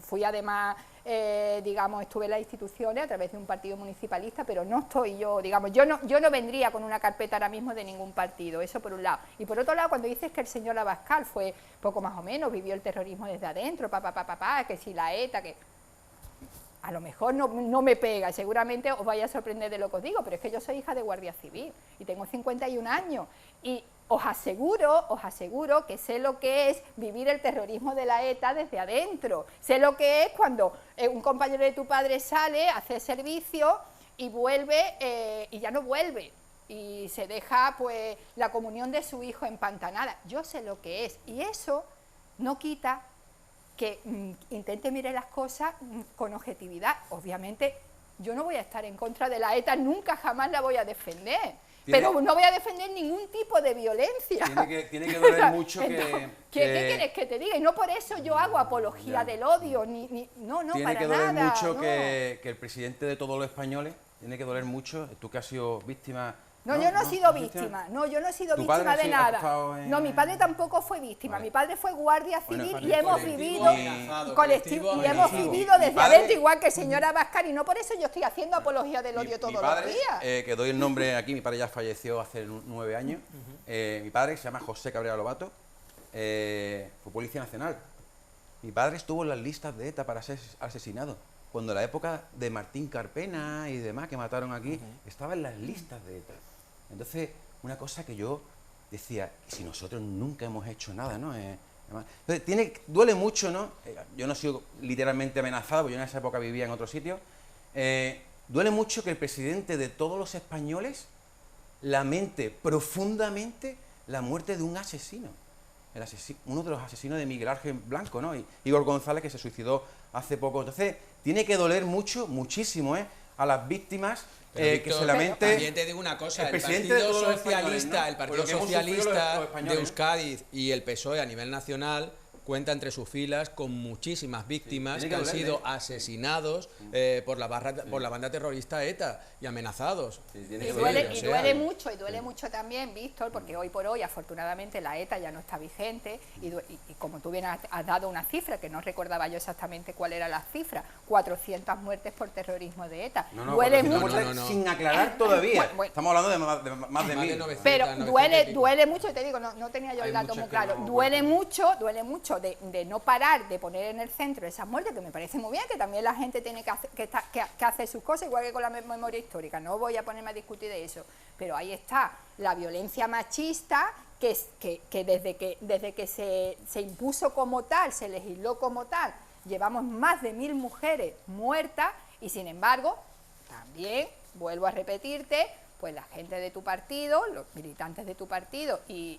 fui además, estuve en las instituciones a través de un partido municipalista, pero no estoy yo, yo no vendría con una carpeta ahora mismo de ningún partido, eso por un lado. Y por otro lado, cuando dices que el señor Abascal fue poco más o menos, vivió el terrorismo desde adentro, que si la ETA, que... A lo mejor no me pega, seguramente os vaya a sorprender de lo que os digo, pero es que yo soy hija de Guardia Civil y tengo 51 años y os aseguro que sé lo que es vivir el terrorismo de la ETA desde adentro. Sé lo que es cuando un compañero de tu padre sale, hace servicio y vuelve y ya no vuelve y se deja pues la comunión de su hijo empantanada. Yo sé lo que es y eso no quita que intente mirar las cosas con objetividad. Obviamente yo no voy a estar en contra de la ETA, nunca jamás la voy a defender, pero no voy a defender ningún tipo de violencia. Tiene que doler mucho Entonces, ¿qué quieres que te diga? Y no por eso yo hago apología del odio, no, Tiene para que doler nada. mucho no. que el presidente de todos los españoles, tiene que doler mucho, tú que has sido víctima No, yo no he sido víctima. No, yo no he sido ¿Tu padre víctima de sí ha nada. estado en- No, mi padre tampoco fue víctima. Vale. Mi padre fue guardia civil Bueno, y hemos colectivo vivido amenazado, colectivo y hemos amenazado. vivido Mi desde padre- adentro, igual que señora Vázquez, y no por eso yo estoy haciendo apología del odio todos mi padre, los días. que doy el nombre aquí, mi padre ya falleció hace 9 años. Mi padre, que se llama José Cabrera Lobato, fue Policía Nacional. Mi padre estuvo en las listas de ETA para ser asesinado. Cuando la época de Martín Carpena y demás que mataron aquí, estaba en las listas de ETA. Entonces, una cosa que yo decía, ¿y si nosotros nunca hemos hecho nada, no? Además, entonces, duele mucho, ¿no? Yo no he sido literalmente amenazado, porque yo en esa época vivía en otro sitio. Duele mucho que el presidente de todos los españoles lamente profundamente la muerte de un asesino. Uno de los asesinos de Miguel Ángel Blanco, ¿no? Y Igor González, que se suicidó hace poco. Entonces, tiene que doler mucho, muchísimo, a las víctimas que Víctor, se lamente. También te digo una cosa, el el presidente de Partido todos los españoles, Socialista, ¿no? el Por Partido lo que hemos sufrido Socialista los españoles, de ¿no? Euskadi y el PSOE a nivel nacional cuenta entre sus filas con muchísimas víctimas tiene que han que dolerle. sido asesinados por la banda terrorista ETA y amenazados. Sí, tiene Y que duele, dolerle. y duele mucho también, Víctor, porque hoy por hoy, afortunadamente, la ETA ya no está vigente y como tú bien has dado una cifra, que no recordaba yo exactamente cuál era la cifra, 400 muertes por terrorismo de ETA. No, Duele 400 mucho. muertes no. sin aclarar todavía. Bueno. Estamos hablando de más de Más de 1000. 900. Pero 900 duele, y pico. duele mucho, te digo, no tenía yo Hay el dato muchas muy que claro. no Duele mucho de no parar de poner en el centro esas muertes, que me parece muy bien, que también la gente tiene que hacer sus cosas, igual que con la memoria histórica. No voy a ponerme a discutir de eso. Pero ahí está la violencia machista, que desde que se impuso como tal, se legisló como tal, llevamos más de 1000 mujeres muertas y, sin embargo, también, vuelvo a repetirte, pues la gente de tu partido, los militantes de tu partido y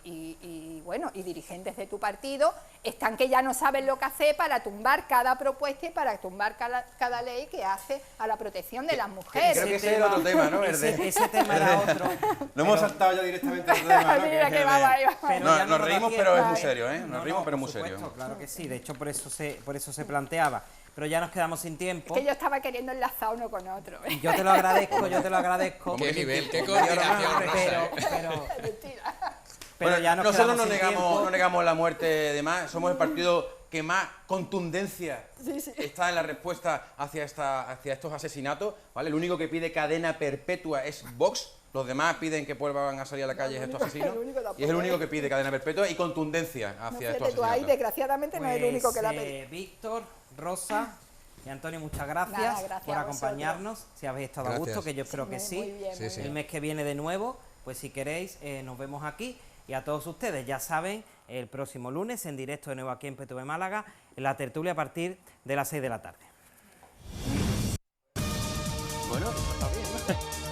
dirigentes de tu partido están que ya no saben lo que hacer para tumbar cada propuesta y para tumbar cada ley que hace a la protección de las mujeres. Creo que ese es el otro tema, ¿no? Ese tema era otro. No hemos saltado ya directamente al tema, ¿no? Mira que vamos ahí, vamos. Pero No, ya nos da reímos, tiempo. pero es muy serio, ¿eh? Nos No, reímos, no, pero por muy serio. supuesto, claro que sí. De hecho, por eso se planteaba. Pero ya nos quedamos sin tiempo. Es que yo estaba queriendo enlazar uno con otro. Yo te lo agradezco. ¿Qué nivel? ¿Qué Como que coordinación, ahora, Rosa? Mentira. Pero Bueno, ya nos nosotros quedamos no sin tiempo. negamos la muerte de más, somos el partido que más contundencia Sí, sí. está en la respuesta hacia estos asesinatos, ¿vale? El único que pide cadena perpetua es Vox, los demás piden que vuelvan a salir a la calle estos asesinos, el único tampoco y es el único es. que pide cadena perpetua y contundencia No, hacia fíjate estos tú, ahí asesinatos. desgraciadamente no es el único que la Pues, pedí. Víctor, Rosa y Antonio, muchas gracias, Nada, gracias por a acompañarnos. Si habéis estado a Gracias. gusto, que yo espero que sí. Muy bien, Sí, muy sí. El bien. mes que viene de nuevo, pues si queréis, nos vemos aquí. Y a todos ustedes, ya saben, el próximo lunes en directo de nuevo aquí en PTV Málaga, en la tertulia a partir de las 6 de la tarde. Bueno, está bien, ¿no?